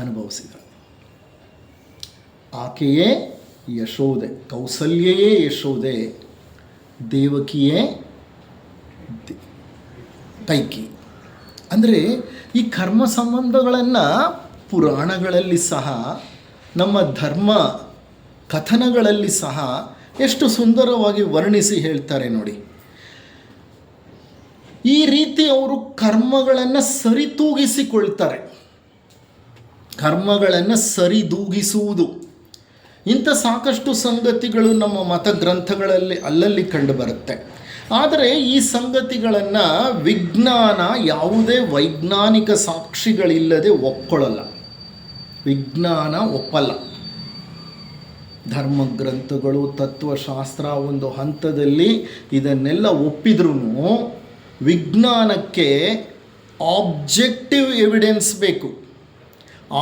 ಅನುಭವಿಸಿದಳು. ಆಕೆಯೇ ಯಶೋದೆ, ಕೌಸಲ್ಯೆಯೇ ಯಶೋದೆ, ದೇವಕಿಯೇ ಕೈಕೇಯಿ. ಅಂದರೆ ಈ ಕರ್ಮ ಸಂಬಂಧಗಳನ್ನು ಪುರಾಣಗಳಲ್ಲಿ ಸಹ ನಮ್ಮ ಧರ್ಮ ಕಥನಗಳಲ್ಲಿ ಸಹ ಎಷ್ಟು ಸುಂದರವಾಗಿ ವರ್ಣಿಸಿ ಹೇಳ್ತಾರೆ ನೋಡಿ. ಈ ರೀತಿ ಅವರು ಕರ್ಮಗಳನ್ನು ಸರಿತೂಗಿಸಿಕೊಳ್ತಾರೆ. ಕರ್ಮಗಳನ್ನು ಸರಿದೂಗಿಸುವುದು, ಇಂಥ ಸಾಕಷ್ಟು ಸಂಗತಿಗಳು ನಮ್ಮ ಮತಗ್ರಂಥಗಳಲ್ಲಿ ಅಲ್ಲಲ್ಲಿ ಕಂಡುಬರುತ್ತೆ. ಆದರೆ ಈ ಸಂಗತಿಗಳನ್ನು ವಿಜ್ಞಾನ ಯಾವುದೇ ವೈಜ್ಞಾನಿಕ ಸಾಕ್ಷಿಗಳಿಲ್ಲದೆ ಒಪ್ಕೊಳ್ಳಲ್ಲ. ವಿಜ್ಞಾನ ಒಪ್ಪಲ್ಲ. ಧರ್ಮಗ್ರಂಥಗಳು, ತತ್ವಶಾಸ್ತ್ರ ಒಂದು ಹಂತದಲ್ಲಿ ಇದನ್ನೆಲ್ಲ ಒಪ್ಪಿದ್ರೂ ವಿಜ್ಞಾನಕ್ಕೆ ಆಬ್ಜೆಕ್ಟಿವ್ ಎವಿಡೆನ್ಸ್ ಬೇಕು.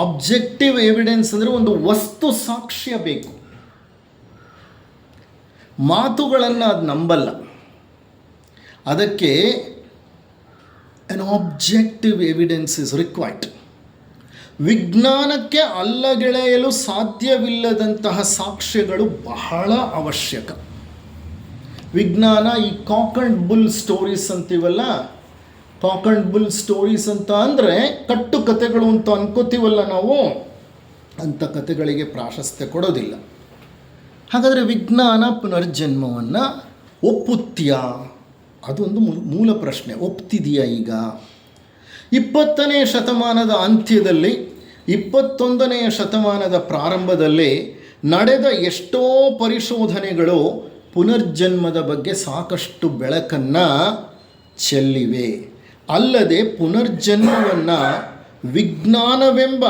ಆಬ್ಜೆಕ್ಟಿವ್ ಎವಿಡೆನ್ಸ್ ಅಂದರೆ ಒಂದು ವಸ್ತು ಸಾಕ್ಷ್ಯ ಬೇಕು. ಮಾತುಗಳನ್ನು ಅದು ನಂಬಲ್ಲ. ಅದಕ್ಕೆ on objective evidence is required. ವಿಜ್ಞಾನಕ್ಕೆ ಅಲ್ಲಗೆಳೆಯಲು ಸಾಧ್ಯವಿಲ್ಲದಂತಹ ಸಾಕ್ಷ್ಯಗಳು ಬಹಳ ಅವಶ್ಯಕ. ವಿಜ್ಞಾನ ಈ ಕಾಕ್ ಆ್ಯಂಡ್ ಬುಲ್ ಸ್ಟೋರೀಸ್ ಅಂತೀವಲ್ಲ, ಕಾಕ್ ಆ್ಯಂಡ್ ಬುಲ್ ಸ್ಟೋರೀಸ್ ಅಂತ ಅಂದರೆ ಕಟ್ಟು ಕಥೆಗಳು ಅಂತ ಅನ್ಕೋತೀವಲ್ಲ ನಾವು, ಅಂಥ ಕಥೆಗಳಿಗೆ ಪ್ರಾಶಸ್ತ್ಯ ಕೊಡೋದಿಲ್ಲ. ಹಾಗಾದರೆ ವಿಜ್ಞಾನ ಪುನರ್ಜನ್ಮವನ್ನು ಒಪ್ಪುತ್ತೀಯಾ? ಅದೊಂದು ಮೂಲ ಪ್ರಶ್ನೆ. ಒಪ್ತಿದೆಯಾ? ಈಗ 20ನೇ ಶತಮಾನದ ಅಂತ್ಯದಲ್ಲಿ, 21ನೇ ಶತಮಾನದ ಪ್ರಾರಂಭದಲ್ಲಿ ನಡೆದ ಎಷ್ಟೋ ಪರಿಶೋಧನೆಗಳು ಪುನರ್ಜನ್ಮದ ಬಗ್ಗೆ ಸಾಕಷ್ಟು ಬೆಳಕನ್ನು ಚೆಲ್ಲಿವೆ. ಅಲ್ಲದೆ ಪುನರ್ಜನ್ಮವನ್ನು ವಿಜ್ಞಾನವೆಂಬ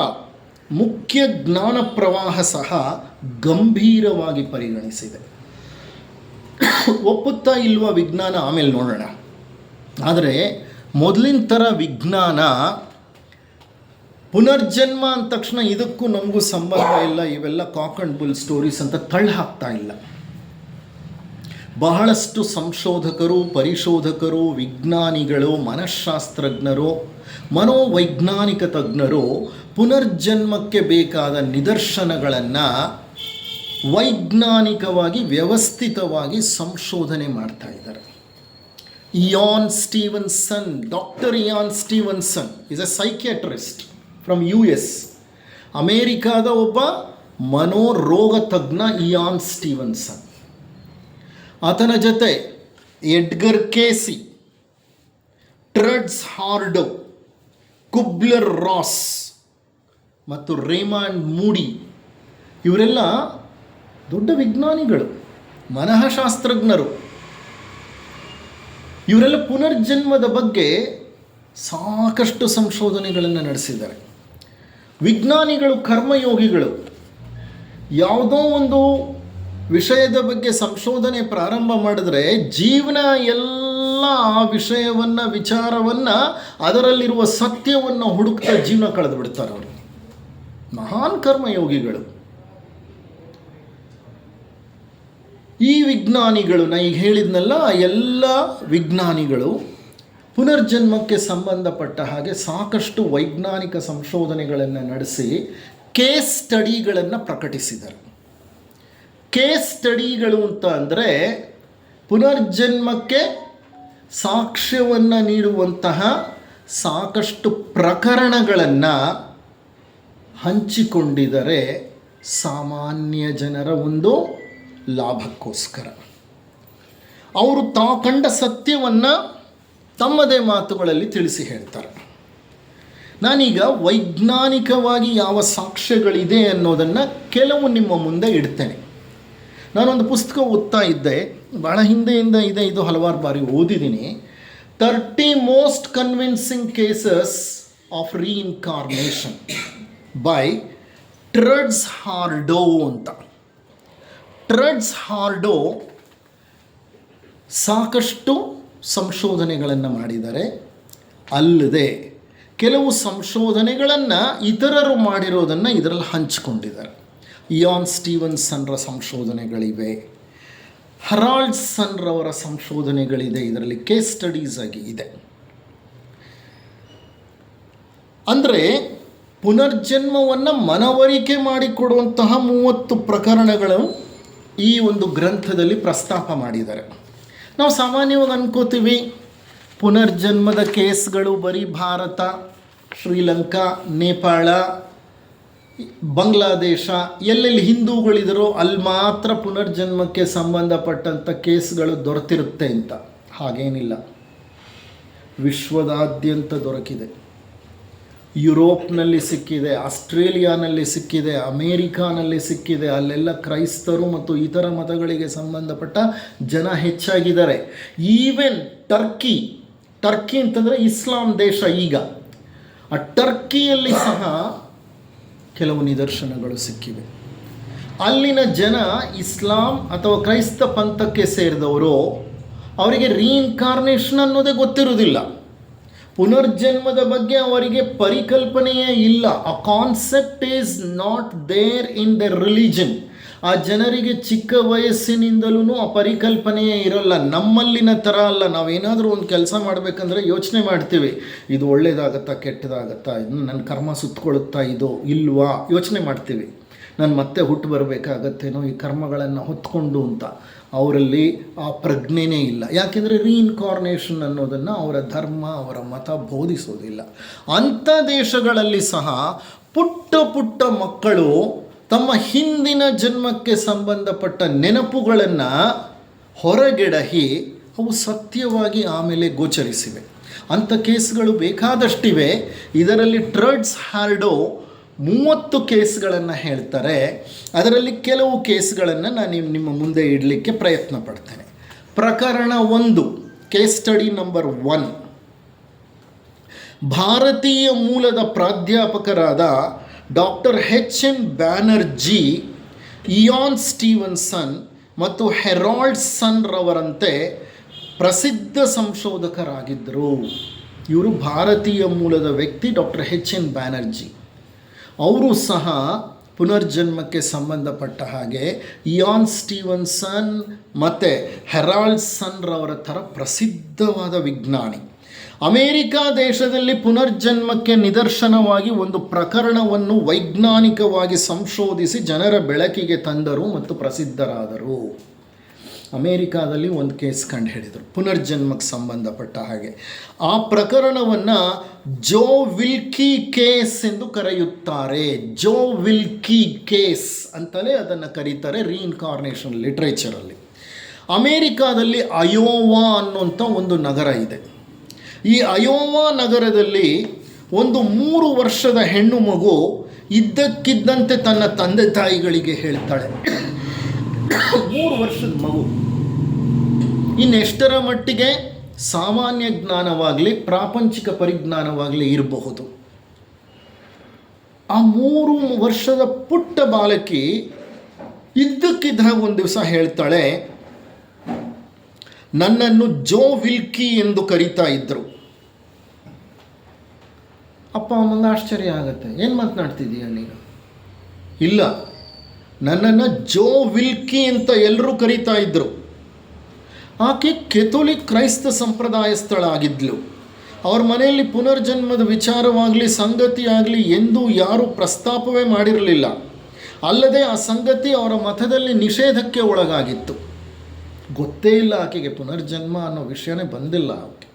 ಮುಖ್ಯ ಜ್ಞಾನ ಪ್ರವಾಹ ಸಹ ಗಂಭೀರವಾಗಿ ಪರಿಗಣಿಸಿದೆ. ಒಪ್ಪುತ್ತಾ ಇಲ್ವಾ ವಿಜ್ಞಾನ? ಆಮೇಲೆ ನೋಡೋಣ. ಆದರೆ ಮೊದಲಿನ ಥರ ವಿಜ್ಞಾನ ಪುನರ್ಜನ್ಮ ಅಂದ ತಕ್ಷಣ ಇದಕ್ಕೂ ನಮಗೂ ಸಂಬಂಧ ಇಲ್ಲ, ಇವೆಲ್ಲ ಕಾಕ್ ಆ್ಯಂಡ್ ಬುಲ್ ಸ್ಟೋರೀಸ್ ಅಂತ ತಳ್ಳಿ ಹಾಕ್ತಾ ಇಲ್ಲ. ಬಹಳಷ್ಟು ಸಂಶೋಧಕರು, ಪರಿಶೋಧಕರು, ವಿಜ್ಞಾನಿಗಳು, ಮನಃಶಾಸ್ತ್ರಜ್ಞರು, ಮನೋವೈಜ್ಞಾನಿಕ ತಜ್ಞರು ಪುನರ್ಜನ್ಮಕ್ಕೆ ಬೇಕಾದ ನಿದರ್ಶನಗಳನ್ನು ವೈಜ್ಞಾನಿಕವಾಗಿ ವ್ಯವಸ್ಥಿತವಾಗಿ ಸಂಶೋಧನೆ ಮಾಡ್ತಾ ಇದ್ದಾರೆ. Ian Stevenson, doctor Ian Stevenson is A psychiatrist from US. ಅಮೇರಿಕಾದ ಒಬ್ಬ ಮನೋರೋಗ ತಜ್ಞ ಇಯಾನ್ ಸ್ಟೀವನ್ಸನ್. ಆತನ ಜೊತೆ ಎಡ್ಗರ್ ಕೇಸಿ, ಟ್ರೆಡ್ಸ್ ಹಾರ್ಡೋ, ಕುಬ್ಲರ್ ರಾಸ್ ಮತ್ತು ರೇಮಂಡ್ ಮೂಡಿ ಇವರೆಲ್ಲ ದೊಡ್ಡ ವಿಜ್ಞಾನಿಗಳು, ಮನಃಶಾಸ್ತ್ರಜ್ಞರು. ಇವರೆಲ್ಲ ಪುನರ್ಜನ್ಮದ ಬಗ್ಗೆ ಸಾಕಷ್ಟು ಸಂಶೋಧನೆಗಳನ್ನು ನಡೆಸಿದ್ದಾರೆ. ವಿಜ್ಞಾನಿಗಳು, ಕರ್ಮಯೋಗಿಗಳು ಯಾವುದೋ ಒಂದು ವಿಷಯದ ಬಗ್ಗೆ ಸಂಶೋಧನೆ ಪ್ರಾರಂಭ ಮಾಡಿದ್ರೆ ಜೀವನ ಎಲ್ಲ ಆ ವಿಷಯವನ್ನು, ವಿಚಾರವನ್ನು, ಅದರಲ್ಲಿರುವ ಸತ್ಯವನ್ನು ಹುಡುಕ್ತಾ ಜೀವನ ಕಳೆದು ಬಿಡ್ತಾರೆ ಅವರು. ಮಹಾನ್ ಕರ್ಮಯೋಗಿಗಳು. ಈ ವಿಜ್ಞಾನಿಗಳು, ನಾ ಈಗ ಹೇಳಿದ್ನಲ್ಲ, ಎಲ್ಲ ವಿಜ್ಞಾನಿಗಳು ಪುನರ್ಜನ್ಮಕ್ಕೆ ಸಂಬಂಧಪಟ್ಟ ಹಾಗೆ ಸಾಕಷ್ಟು ವೈಜ್ಞಾನಿಕ ಸಂಶೋಧನೆಗಳನ್ನು ನಡೆಸಿ ಕೇಸ್ ಸ್ಟಡಿಗಳನ್ನು ಪ್ರಕಟಿಸಿದರು. ಕೇಸ್ ಸ್ಟಡಿಗಳು ಅಂತ ಅಂದರೆ ಪುನರ್ಜನ್ಮಕ್ಕೆ ಸಾಕ್ಷ್ಯವನ್ನು ನೀಡುವಂತಹ ಸಾಕಷ್ಟು ಪ್ರಕರಣಗಳನ್ನು ಹಂಚಿಕೊಂಡಿದ್ದಾರೆ ಸಾಮಾನ್ಯ ಜನರ ಒಂದು ಲಾಭಕ್ಕೋಸ್ಕರ. ಅವರು ತಾವು ಕಂಡ ಸತ್ಯವನ್ನು ತಮ್ಮದೇ ಮಾತುಗಳಲ್ಲಿ ತಿಳಿಸಿ ಹೇಳ್ತಾರೆ. ನಾನೀಗ ವೈಜ್ಞಾನಿಕವಾಗಿ ಯಾವ ಸಾಕ್ಷ್ಯಗಳಿದೆ ಅನ್ನೋದನ್ನು ಕೆಲವು ನಿಮ್ಮ ಮುಂದೆ ಇಡ್ತೇನೆ. ನಾನೊಂದು ಪುಸ್ತಕ ಓದ್ತಾ ಇದ್ದೆ, ಭಾಳ ಹಿಂದೆಯಿಂದ ಇದೆ, ಇದು ಹಲವಾರು ಬಾರಿ ಓದಿದ್ದೀನಿ. 30 most convincing cases of reincarnation by Trutz Hardo ಅಂತ. ಟ್ರೆಡ್ಸ್ ಹಾರ್ಡೋ ಸಾಕಷ್ಟು ಸಂಶೋಧನೆಗಳನ್ನು ಮಾಡಿದ್ದಾರೆ. ಅಲ್ಲದೆ ಕೆಲವು ಸಂಶೋಧನೆಗಳನ್ನು ಇತರರು ಮಾಡಿರೋದನ್ನು ಇದರಲ್ಲಿ ಹಂಚಿಕೊಂಡಿದ್ದಾರೆ. ಇಯಾನ್ ಸ್ಟೀವನ್ಸನ್ರ ಸಂಶೋಧನೆಗಳಿವೆ, ಹರಾಲ್ಡ್ಸನ್ರವರ ಸಂಶೋಧನೆಗಳಿದೆ, ಇದರಲ್ಲಿ ಕೇಸ್ ಸ್ಟಡೀಸ್ ಆಗಿ ಇದೆ. ಅಂದರೆ ಪುನರ್ಜನ್ಮವನ್ನು ಮನವರಿಕೆ ಮಾಡಿಕೊಡುವಂತಹ 30 ಪ್ರಕರಣಗಳು ಈ ಒಂದು ಗ್ರಂಥದಲ್ಲಿ ಪ್ರಸ್ತಾಪ ಮಾಡಿದ್ದಾರೆ. ನಾವು ಸಾಮಾನ್ಯವಾಗಿ ಅನ್ಕೋತೀವಿ ಪುನರ್ಜನ್ಮದ ಕೇಸ್ಗಳು ಬರೀ ಭಾರತ, ಶ್ರೀಲಂಕಾ, ನೇಪಾಳ, ಬಾಂಗ್ಲಾದೇಶ, ಎಲ್ಲೆಲ್ಲಿ ಹಿಂದೂಗಳಿದರೋ ಅಲ್ಲಿ ಮಾತ್ರ ಪುನರ್ಜನ್ಮಕ್ಕೆ ಸಂಬಂಧಪಟ್ಟಂಥ ಕೇಸ್ಗಳು ದೊರೆತಿರುತ್ತೆ ಅಂತ. ಹಾಗೇನಿಲ್ಲ, ವಿಶ್ವದಾದ್ಯಂತ ದೊರಕಿದೆ. ಯುರೋಪ್ನಲ್ಲಿ ಸಿಕ್ಕಿದೆ, ಆಸ್ಟ್ರೇಲಿಯಾನಲ್ಲಿ ಸಿಕ್ಕಿದೆ, ಅಮೇರಿಕಾನಲ್ಲಿ ಸಿಕ್ಕಿದೆ. ಅಲ್ಲೆಲ್ಲ ಕ್ರೈಸ್ತರು ಮತ್ತು ಇತರ ಮತಗಳಿಗೆ ಸಂಬಂಧಪಟ್ಟ ಜನ ಹೆಚ್ಚಾಗಿದ್ದಾರೆ. ಈವನ್ ಟರ್ಕಿ ಅಂತಂದರೆ ಇಸ್ಲಾಂ ದೇಶ. ಈಗ ಆ ಟರ್ಕಿಯಲ್ಲಿ ಸಹ ಕೆಲವು ನಿದರ್ಶನಗಳು ಸಿಕ್ಕಿವೆ. ಅಲ್ಲಿನ ಜನ ಇಸ್ಲಾಂ ಅಥವಾ ಕ್ರೈಸ್ತ ಪಂಥಕ್ಕೆ ಸೇರಿದವರು, ಅವರಿಗೆ ರೀಇನ್ಕಾರ್ನೇಷನ್ ಅನ್ನೋದೇ ಗೊತ್ತಿರುವುದಿಲ್ಲ. ಪುನರ್ಜನ್ಮದ ಬಗ್ಗೆ ಅವರಿಗೆ ಪರಿಕಲ್ಪನೆಯೇ ಇಲ್ಲ. ಆ concept is not there in the religion. ಆ ಜನರಿಗೆ ಚಿಕ್ಕ ವಯಸ್ಸಿನಿಂದಲೂ ಆ ಪರಿಕಲ್ಪನೆಯೇ ಇರೋಲ್ಲ. ನಮ್ಮಲ್ಲಿನ ಥರ ಅಲ್ಲ. ನಾವೇನಾದರೂ ಒಂದು ಕೆಲಸ ಮಾಡಬೇಕಂದ್ರೆ ಯೋಚನೆ ಮಾಡ್ತೀವಿ, ಇದು ಒಳ್ಳೇದಾಗತ್ತಾ ಕೆಟ್ಟದಾಗತ್ತಾ, ಇದನ್ನು ನನ್ನ ಕರ್ಮ ಸುತ್ತಕೊಳ್ಳುತ್ತಾ ಇದೋ ಇಲ್ವಾ ಯೋಚನೆ ಮಾಡ್ತೀವಿ. ನಾನು ಮತ್ತೆ ಹುಟ್ಟು ಬರಬೇಕಾಗತ್ತೇನೋ ಈ ಕರ್ಮಗಳನ್ನು ಹೊತ್ಕೊಂಡು ಅಂತ. ಅವರಲ್ಲಿ ಆ ಪ್ರಜ್ಞೆನೇ ಇಲ್ಲ. ಯಾಕೆಂದರೆ ರೀಇನ್ಕಾರ್ನೇಷನ್ ಅನ್ನೋದನ್ನು ಅವರ ಧರ್ಮ, ಅವರ ಮತ ಬೋಧಿಸೋದಿಲ್ಲ. ಅಂಥ ದೇಶಗಳಲ್ಲಿ ಸಹ ಪುಟ್ಟ ಪುಟ್ಟ ಮಕ್ಕಳು ತಮ್ಮ ಹಿಂದಿನ ಜನ್ಮಕ್ಕೆ ಸಂಬಂಧಪಟ್ಟ ನೆನಪುಗಳನ್ನು ಹೊರಗೆಡಹಿ ಅವು ಸತ್ಯವಾಗಿ ಆಮೇಲೆ ಗೋಚರಿಸಿವೆ. ಅಂಥ ಕೇಸ್ಗಳು ಬೇಕಾದಷ್ಟಿವೆ. ಇದರಲ್ಲಿ ಟ್ರೆಡ್ಸ್ ಹಾರ್ಡೋ 30 ಕೇಸ್ಗಳನ್ನು ಹೇಳ್ತಾರೆ. ಅದರಲ್ಲಿ ಕೆಲವು ಕೇಸ್ಗಳನ್ನು ನಾನು ನಿಮ್ಮ ಮುಂದೆ ಇಡಲಿಕ್ಕೆ ಪ್ರಯತ್ನ ಪಡ್ತೇನೆ. ಪ್ರಕರಣ 1, ಕೇಸ್ ಸ್ಟಡಿ ನಂಬರ್ 1. ಭಾರತೀಯ ಮೂಲದ ಪ್ರಾಧ್ಯಾಪಕರಾದ doctor H.N. Banerjee, Ian Stevenson ಮತ್ತು ಹೆರಾಲ್ಡ್ ಸನ್ ರವರಂತೆ ಪ್ರಸಿದ್ಧ ಸಂಶೋಧಕರಾಗಿದ್ದರು. ಇವರು ಭಾರತೀಯ ಮೂಲದ ವ್ಯಕ್ತಿ ಡಾಕ್ಟರ್ H.N. ಬ್ಯಾನರ್ಜಿ. ಅವರು ಸಹ ಪುನರ್ಜನ್ಮಕ್ಕೆ ಸಂಬಂಧಪಟ್ಟ ಹಾಗೆ ಇಯಾನ್ ಸ್ಟೀವನ್ಸನ್ ಮತ್ತು ಹೆರಾಲ್ಡ್ ಸನ್ ರವರ ಥರ ಪ್ರಸಿದ್ಧವಾದ ವಿಜ್ಞಾನಿ. ಅಮೇರಿಕಾ ದೇಶದಲ್ಲಿ ಪುನರ್ಜನ್ಮಕ್ಕೆ ನಿದರ್ಶನವಾಗಿ ಒಂದು ಪ್ರಕರಣವನ್ನು ವೈಜ್ಞಾನಿಕವಾಗಿ ಸಂಶೋಧಿಸಿ ಜನರ ಬೆಳಕಿಗೆ ತಂದರು ಮತ್ತು ಪ್ರಸಿದ್ಧರಾದರು. ಅಮೇರಿಕಾದಲ್ಲಿ ಒಂದು ಕೇಸ್ ಕಂಡು ಹಿಡಿದರು ಪುನರ್ಜನ್ಮಕ್ಕೆ ಸಂಬಂಧಪಟ್ಟ ಹಾಗೆ. ಆ ಪ್ರಕರಣವನ್ನು ಜೋ ವಿಲ್ಕಿ ಕೇಸ್ ಎಂದು ಕರೆಯುತ್ತಾರೆ. ಜೋ ವಿಲ್ಕಿ ಕೇಸ್ ಅಂತಲೇ ಅದನ್ನು ಕರೀತಾರೆ ರೀಇನ್ಕಾರ್ನೇಷನ್ ಲಿಟ್ರೇಚರಲ್ಲಿ. ಅಮೇರಿಕಾದಲ್ಲಿ ಅಯೋವಾ ಅನ್ನುವಂಥ ಒಂದು ನಗರ ಇದೆ. ಈ ಅಯೋವಾ ನಗರದಲ್ಲಿ ಒಂದು 3 ವರ್ಷದ ಹೆಣ್ಣು ಮಗು ಇದ್ದಕ್ಕಿದ್ದಂತೆ ತನ್ನ ತಂದೆ ತಾಯಿಗಳಿಗೆ ಹೇಳ್ತಾಳೆ. 3 ವರ್ಷದ ಮಗು ಇನ್ನೆಷ್ಟರ ಮಟ್ಟಿಗೆ ಸಾಮಾನ್ಯ ಜ್ಞಾನವಾಗಲಿ ಪ್ರಾಪಂಚಿಕ ಪರಿಜ್ಞಾನವಾಗಲಿ ಇರಬಹುದು. ಆ 3 ವರ್ಷದ ಪುಟ್ಟ ಬಾಲಕಿ ಇದ್ದಕ್ಕಿದ್ದಾಗ ಒಂದು ದಿವಸ ಹೇಳ್ತಾಳೆ, ನನ್ನನ್ನು ಜೋ ವಿಲ್ಕಿ ಎಂದು ಕರೀತಾ ಇದ್ದರು. ಅಪ್ಪ ಅಮ್ಮಂಗೆ ಆಶ್ಚರ್ಯ ಆಗುತ್ತೆ, ಏನು ಮಾತನಾಡ್ತಿದ್ದೀಯ ನೀನು? ಇಲ್ಲ, ನನ್ನನ್ನು ಜೋ ವಿಲ್ಕಿ ಅಂತ ಎಲ್ಲರೂ ಕರೀತಾ ಇದ್ದರು. ಆಕೆ ಕೆಥೋಲಿಕ್ ಕ್ರೈಸ್ತ ಸಂಪ್ರದಾಯಸ್ಥಳಾಗಿದ್ಲು. ಅವ್ರ ಮನೆಯಲ್ಲಿ ಪುನರ್ಜನ್ಮದ ವಿಚಾರವಾಗಲಿ ಸಂಗತಿ ಆಗಲಿ ಎಂದೂ ಯಾರೂ ಪ್ರಸ್ತಾಪವೇ ಮಾಡಿರಲಿಲ್ಲ. ಅಲ್ಲದೆ ಆ ಸಂಗತಿ ಅವರ ಮತದಲ್ಲಿ ನಿಷೇಧಕ್ಕೆ ಒಳಗಾಗಿತ್ತು. ಗೊತ್ತೇ ಇಲ್ಲ ಆಕೆಗೆ, ಪುನರ್ಜನ್ಮ ಅನ್ನೋ ವಿಷಯನೇ ಬಂದಿಲ್ಲ ಆಕೆ.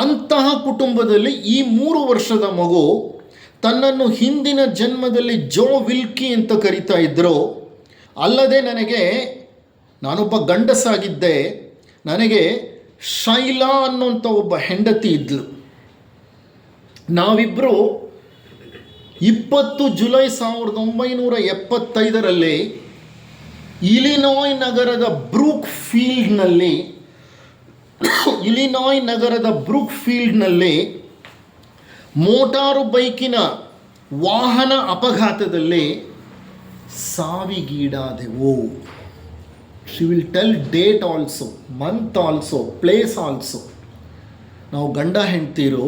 ಅಂತಹ ಕುಟುಂಬದಲ್ಲಿ ಈ 3 ವರ್ಷದ ಮಗು ತನ್ನನ್ನು ಹಿಂದಿನ ಜನ್ಮದಲ್ಲಿ ಜೋ ವಿಲ್ಕಿ ಅಂತ ಕರೀತಾ ಇದ್ದರು. ಅಲ್ಲದೆ ನಾನೊಬ್ಬ ಗಂಡಸಾಗಿದ್ದೆ, ನನಗೆ ಶೈಲಾ ಅನ್ನೋಂಥ ಒಬ್ಬ ಹೆಂಡತಿ ಇದ್ಲು. ನಾವಿಬ್ಬರು 20 ಜುಲೈ 1975ರಲ್ಲಿ ಇಲಿನಾಯ್ ನಗರದ ಬ್ರೂಕ್ ಫೀಲ್ಡ್ನಲ್ಲಿ ಮೋಟಾರು ಬೈಕಿನ ವಾಹನ ಅಪಘಾತದಲ್ಲಿ ಸಾವಿಗೀಡಾದೆವು. She will tell date also, month also, place also. ನಾವು ಗಂಡ ಹೆಂಡ್ತೀರು.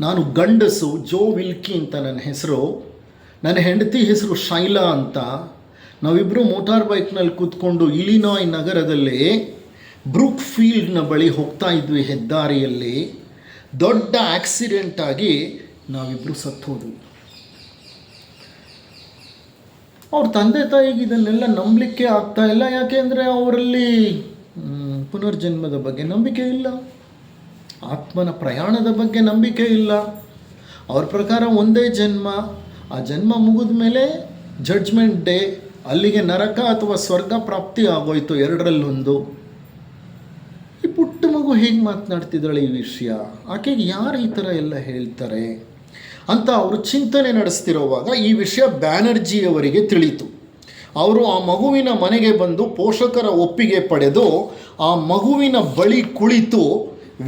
ನಾನು ಗಂಡಸು, ಜೋ ವಿಲ್ಕಿ ಅಂತ ನನ್ನ ಹೆಸರು. ನನ್ನ ಹೆಂಡತಿ ಹೆಸರು ಶೈಲಾ ಅಂತ. ನಾವಿಬ್ಬರು ಮೋಟಾರ್ ಬೈಕ್ನಲ್ಲಿ ಕೂತ್ಕೊಂಡು ಇಲಿನಾಯ್ ನಗರದಲ್ಲಿ ಬ್ರೂಕ್ ಫೀಲ್ಡ್ನ ಬಳಿ ಹೋಗ್ತಾ ಇದ್ವಿ. ಹೆದ್ದಾರಿಯಲ್ಲಿ ದೊಡ್ಡ ಆಕ್ಸಿಡೆಂಟ್ ಆಗಿ ನಾವಿಬ್ಬರು ಸತ್ತು ಹೋದ್ವಿ. ಅವ್ರ ತಂದೆ ತಾಯಿಗೆ ಇದನ್ನೆಲ್ಲ ನಂಬಲಿಕ್ಕೆ ಆಗ್ತಾ ಇಲ್ಲ. ಯಾಕೆಂದರೆ ಅವರಲ್ಲಿ ಪುನರ್ಜನ್ಮದ ಬಗ್ಗೆ ನಂಬಿಕೆ ಇಲ್ಲ, ಆತ್ಮನ ಪ್ರಯಾಣದ ಬಗ್ಗೆ ನಂಬಿಕೆ ಇಲ್ಲ. ಅವ್ರ ಪ್ರಕಾರ ಒಂದೇ ಜನ್ಮ, ಆ ಜನ್ಮ ಮುಗಿದ ಮೇಲೆ ಜಡ್ಜ್ಮೆಂಟ್ ಡೇ, ಅಲ್ಲಿಗೆ ನರಕ ಅಥವಾ ಸ್ವರ್ಗ ಪ್ರಾಪ್ತಿ ಆಗೋಯ್ತು, 2ರಲ್ಲೊಂದು. ಈ ಪುಟ್ಟ ಮಗು ಹೇಗೆ ಮಾತನಾಡ್ತಿದ್ದಾಳೆ ಈ ವಿಷಯ? ಆಕೆಗೆ ಯಾರು ಈ ಥರ ಎಲ್ಲ ಹೇಳ್ತಾರೆ ಅಂತ ಅವರು ಚಿಂತನೆ ನಡೆಸ್ತಿರೋವಾಗ ಈ ವಿಷಯ ಬ್ಯಾನರ್ಜಿಯವರಿಗೆ ತಿಳಿಯಿತು. ಅವರು ಆ ಮಗುವಿನ ಮನೆಗೆ ಬಂದು ಪೋಷಕರ ಒಪ್ಪಿಗೆ ಪಡೆದು ಆ ಮಗುವಿನ ಬಳಿ ಕುಳಿತು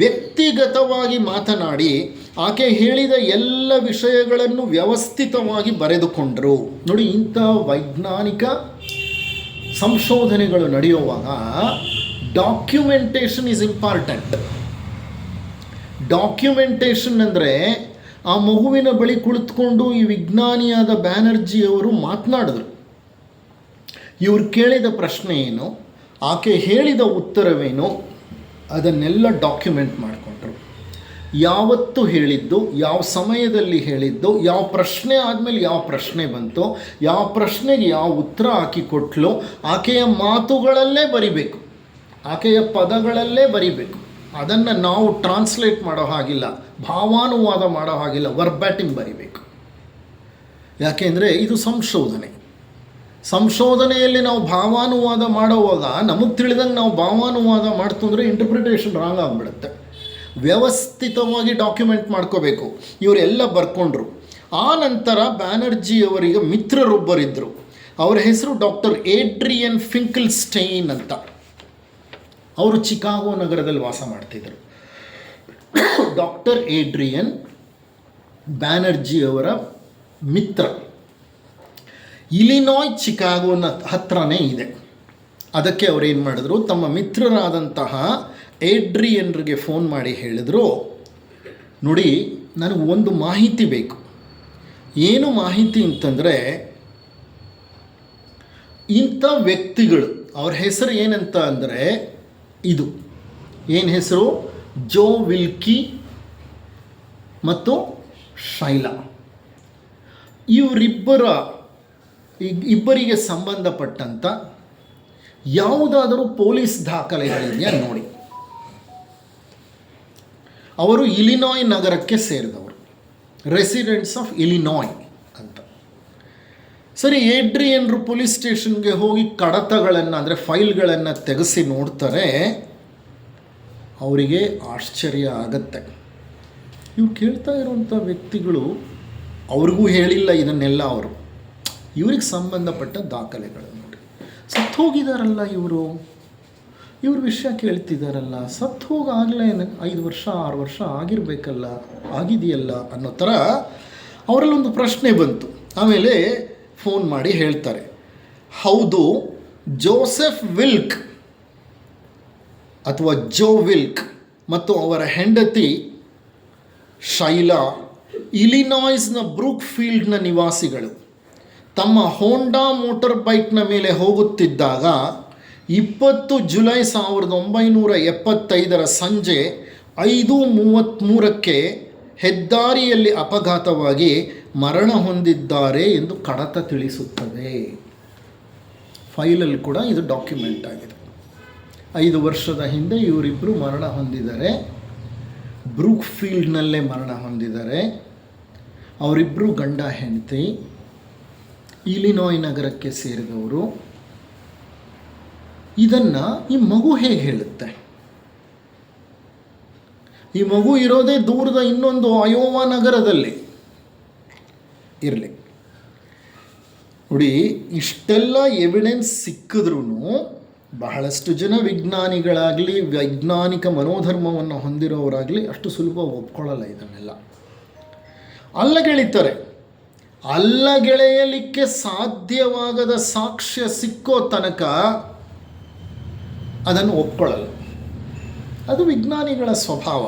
ವ್ಯಕ್ತಿಗತವಾಗಿ ಮಾತನಾಡಿ ಆಕೆ ಹೇಳಿದ ಎಲ್ಲ ವಿಷಯಗಳನ್ನು ವ್ಯವಸ್ಥಿತವಾಗಿ ಬರೆದುಕೊಂಡರು. ನೋಡಿ, ಇಂಥ ವೈಜ್ಞಾನಿಕ ಸಂಶೋಧನೆಗಳು ನಡೆಯುವಾಗ ಡಾಕ್ಯುಮೆಂಟೇಷನ್ ಈಸ್ ಇಂಪಾರ್ಟೆಂಟ್. ಡಾಕ್ಯುಮೆಂಟೇಷನ್ ಅಂದರೆ ಆ ಮಗುವಿನ ಬಳಿ ಕುಳಿತುಕೊಂಡು ಈ ವಿಜ್ಞಾನಿಯಾದ ಬ್ಯಾನರ್ಜಿಯವರು ಮಾತನಾಡಿದ್ರು. ಇವರು ಕೇಳಿದ ಪ್ರಶ್ನೆ ಏನು, ಆಕೆ ಹೇಳಿದ ಉತ್ತರವೇನು, ಅದನ್ನೆಲ್ಲ ಡಾಕ್ಯುಮೆಂಟ್ ಮಾಡಿಕೊಂಡ್ರು. ಯಾವತ್ತು ಹೇಳಿದ್ದು, ಯಾವ ಸಮಯದಲ್ಲಿ ಹೇಳಿದ್ದು, ಯಾವ ಪ್ರಶ್ನೆ ಆದಮೇಲೆ ಯಾವ ಪ್ರಶ್ನೆ ಬಂತು, ಯಾವ ಪ್ರಶ್ನೆಗೆ ಯಾವ ಉತ್ತರ ಆಕೆ ಕೊಟ್ಟಲು, ಆಕೆಯ ಮಾತುಗಳಲ್ಲೇ ಬರಿಬೇಕು, ಆಕೆಯ ಪದಗಳಲ್ಲೇ ಬರಿಬೇಕು. ಅದನ್ನು ನಾವು ಟ್ರಾನ್ಸ್ಲೇಟ್ ಮಾಡೋ ಹಾಗಿಲ್ಲ, ಭಾವಾನುವಾದ ಮಾಡೋ ಹಾಗಿಲ್ಲ, ವರ್ಬ್ಯಾಟಿಂಗ್ ಬರಿಬೇಕು. ಯಾಕೆಂದರೆ ಇದು ಸಂಶೋಧನೆಯಲ್ಲಿ ನಾವು ಭಾವಾನುವಾದ ಮಾಡೋವಾಗ ನಮಗೆ ತಿಳಿದಂಗೆ ನಾವು ಭಾವಾನುವಾದ ಮಾಡ್ತಂದ್ರೆ ಇಂಟರ್ಪ್ರಿಟೇಷನ್ ರಾಂಗ್ ಆಗಿಬಿಡುತ್ತೆ. ವ್ಯವಸ್ಥಿತವಾಗಿ ಡಾಕ್ಯುಮೆಂಟ್ ಮಾಡ್ಕೋಬೇಕು. ಇವರೆಲ್ಲ ಬರ್ಕೊಂಡ್ರು. ಆ ನಂತರ ಬ್ಯಾನರ್ಜಿಯವರಿಗೆ ಮಿತ್ರರೊಬ್ಬರಿದ್ದರು. ಅವರ ಹೆಸರು ಡಾಕ್ಟರ್ ಏಡ್ರಿಯನ್ ಫಿಂಕಲ್ಸ್ಟೈನ್ ಅಂತ. ಅವರು ಚಿಕಾಗೋ ನಗರದಲ್ಲಿ ವಾಸ ಮಾಡ್ತಿದ್ದರು. ಡಾಕ್ಟರ್ ಏಡ್ರಿಯನ್ ಬ್ಯಾನರ್ಜಿಯವರ ಮಿತ್ರ. ಇಲಿನಾಯ್ ಚಿಕಾಗೋನ ಹತ್ರನೇ ಇದೆ. ಅದಕ್ಕೆ ಅವರೇನು ಮಾಡಿದ್ರು, ತಮ್ಮ ಮಿತ್ರರಾದಂತಹ ಏಡ್ರಿಯನ್ರಿಗೆ ಫೋನ್ ಮಾಡಿ ಹೇಳಿದ್ರು, ನೋಡಿ ನನಗೆ ಒಂದು ಮಾಹಿತಿ ಬೇಕು. ಏನು ಮಾಹಿತಿ ಅಂತಂದರೆ, ಇಂಥ ವ್ಯಕ್ತಿಗಳು, ಅವ್ರ ಹೆಸರು ಏನಂತ ಅಂದರೆ ಇದು ಏನು ಹೆಸರು, ಜೋ ವಿಲ್ಕಿ ಮತ್ತು ಶೈಲಾ. ಇಬ್ಬರಿಗೆ ಸಂಬಂಧಪಟ್ಟಂಥ ಯಾವುದಾದರೂ ಪೊಲೀಸ್ ದಾಖಲೆಗಳಿದೆಯಾ ನೋಡಿ. ಅವರು ಇಲಿನಾಯ್ ನಗರಕ್ಕೆ ಸೇರಿದವರು, ರೆಸಿಡೆಂಟ್ಸ್ ಆಫ್ ಇಲಿನಾಯ್ ಅಂತ. ಸರಿ, ಏಡ್ರಿಯನ್ರು ಪೊಲೀಸ್ ಸ್ಟೇಷನ್ಗೆ ಹೋಗಿ ಕಡತಗಳನ್ನು ಅಂದರೆ ಫೈಲ್ಗಳನ್ನು ತೆಗೆಸಿ ನೋಡ್ತಾರೆ. ಅವರಿಗೆ ಆಶ್ಚರ್ಯ ಆಗತ್ತೆ. ಇವ್ರು ಕೇಳ್ತಾ ಇರುವಂಥ ವ್ಯಕ್ತಿಗಳು ಅವ್ರಿಗೂ ಹೇಳಿಲ್ಲ ಇದನ್ನೆಲ್ಲ. ಇವ್ರಿಗೆ ಸಂಬಂಧಪಟ್ಟ ದಾಖಲೆಗಳು ನೋಡಿ. ಸತ್ತು ಹೋಗಿದಾರಲ್ಲ ಇವ್ರ ವಿಷಯ ಕೇಳ್ತಿದ್ದಾರಲ್ಲ, ಸತ್ತು ಹೋಗಾಗಲೇ 5 ವರ್ಷ 6 ವರ್ಷ ಆಗಿದೆಯಲ್ಲ ಅನ್ನೋ ಥರ ಅವರಲ್ಲೊಂದು ಪ್ರಶ್ನೆ ಬಂತು. ಆಮೇಲೆ ಫೋನ್ ಮಾಡಿ ಹೇಳ್ತಾರೆ, ಹೌದು, ಜೋಸೆಫ್ ವಿಲ್ಕ್ ಅಥವಾ ಜೋ ವಿಲ್ಕ್ ಮತ್ತು ಅವರ ಹೆಂಡತಿ ಶೈಲಾ ಇಲಿನಾಯ್ಸ್ನ ಬ್ರೂಕ್ ಫೀಲ್ಡ್ನ ನಿವಾಸಿಗಳು. ತಮ್ಮ ಹೋಂಡಾ ಮೋಟಾರ್ ಬೈಕ್ನ ಮೇಲೆ ಹೋಗುತ್ತಿದ್ದಾಗ 20 ಜುಲೈ 1975 ಸಂಜೆ 5:33ಕ್ಕೆ ಹೆದ್ದಾರಿಯಲ್ಲಿ ಅಪಘಾತವಾಗಿ ಮರಣ ಹೊಂದಿದ್ದಾರೆ ಎಂದು ಕಡತ ತಿಳಿಸುತ್ತದೆ. ಫೈಲಲ್ಲಿ ಕೂಡ ಇದು ಡಾಕ್ಯುಮೆಂಟ್ ಆಗಿದೆ. 5 ವರ್ಷದ ಹಿಂದೆ ಇವರಿಬ್ಬರು ಮರಣ ಹೊಂದಿದ್ದಾರೆ, ಬ್ರೂಕ್ ಫೀಲ್ಡ್ನಲ್ಲೇ ಮರಣ ಹೊಂದಿದ್ದಾರೆ. ಅವರಿಬ್ಬರು ಗಂಡ ಹೆಂಡತಿ, ಇಲಿನಾಯ್ ನಗರಕ್ಕೆ ಸೇರಿದವರು. ಇದನ್ನು ಈ ಮಗು ಹೇಗೆ ಹೇಳುತ್ತೆ? ಈ ಮಗು ಇರೋದೇ ದೂರದ ಇನ್ನೊಂದು ಅಯೋವಾ ನಗರದಲ್ಲಿ. ಇರಲಿ ನೋಡಿ, ಇಷ್ಟೆಲ್ಲ ಎವಿಡೆನ್ಸ್ ಸಿಕ್ಕಿದ್ರೂ ಬಹಳಷ್ಟು ಜನ ವಿಜ್ಞಾನಿಗಳಾಗಲಿ ವೈಜ್ಞಾನಿಕ ಮನೋಧರ್ಮವನ್ನು ಹೊಂದಿರೋರಾಗಲಿ ಅಷ್ಟು ಸುಲಭ ಒಪ್ಕೊಳ್ಳಲ್ಲ ಇದನ್ನೆಲ್ಲ. ಅಲ್ಲಗೆಳಿತಾರೆ. ಅಲ್ಲಗೆಳೆಯಲಿಕ್ಕೆ ಸಾಧ್ಯವಾಗದ ಸಾಕ್ಷ್ಯ ಸಿಕ್ಕೋ ತನಕ ಅದನ್ನು ಒಪ್ಕೊಳ್ಳಲ್ಲ. ಅದು ವಿಜ್ಞಾನಿಗಳ ಸ್ವಭಾವ.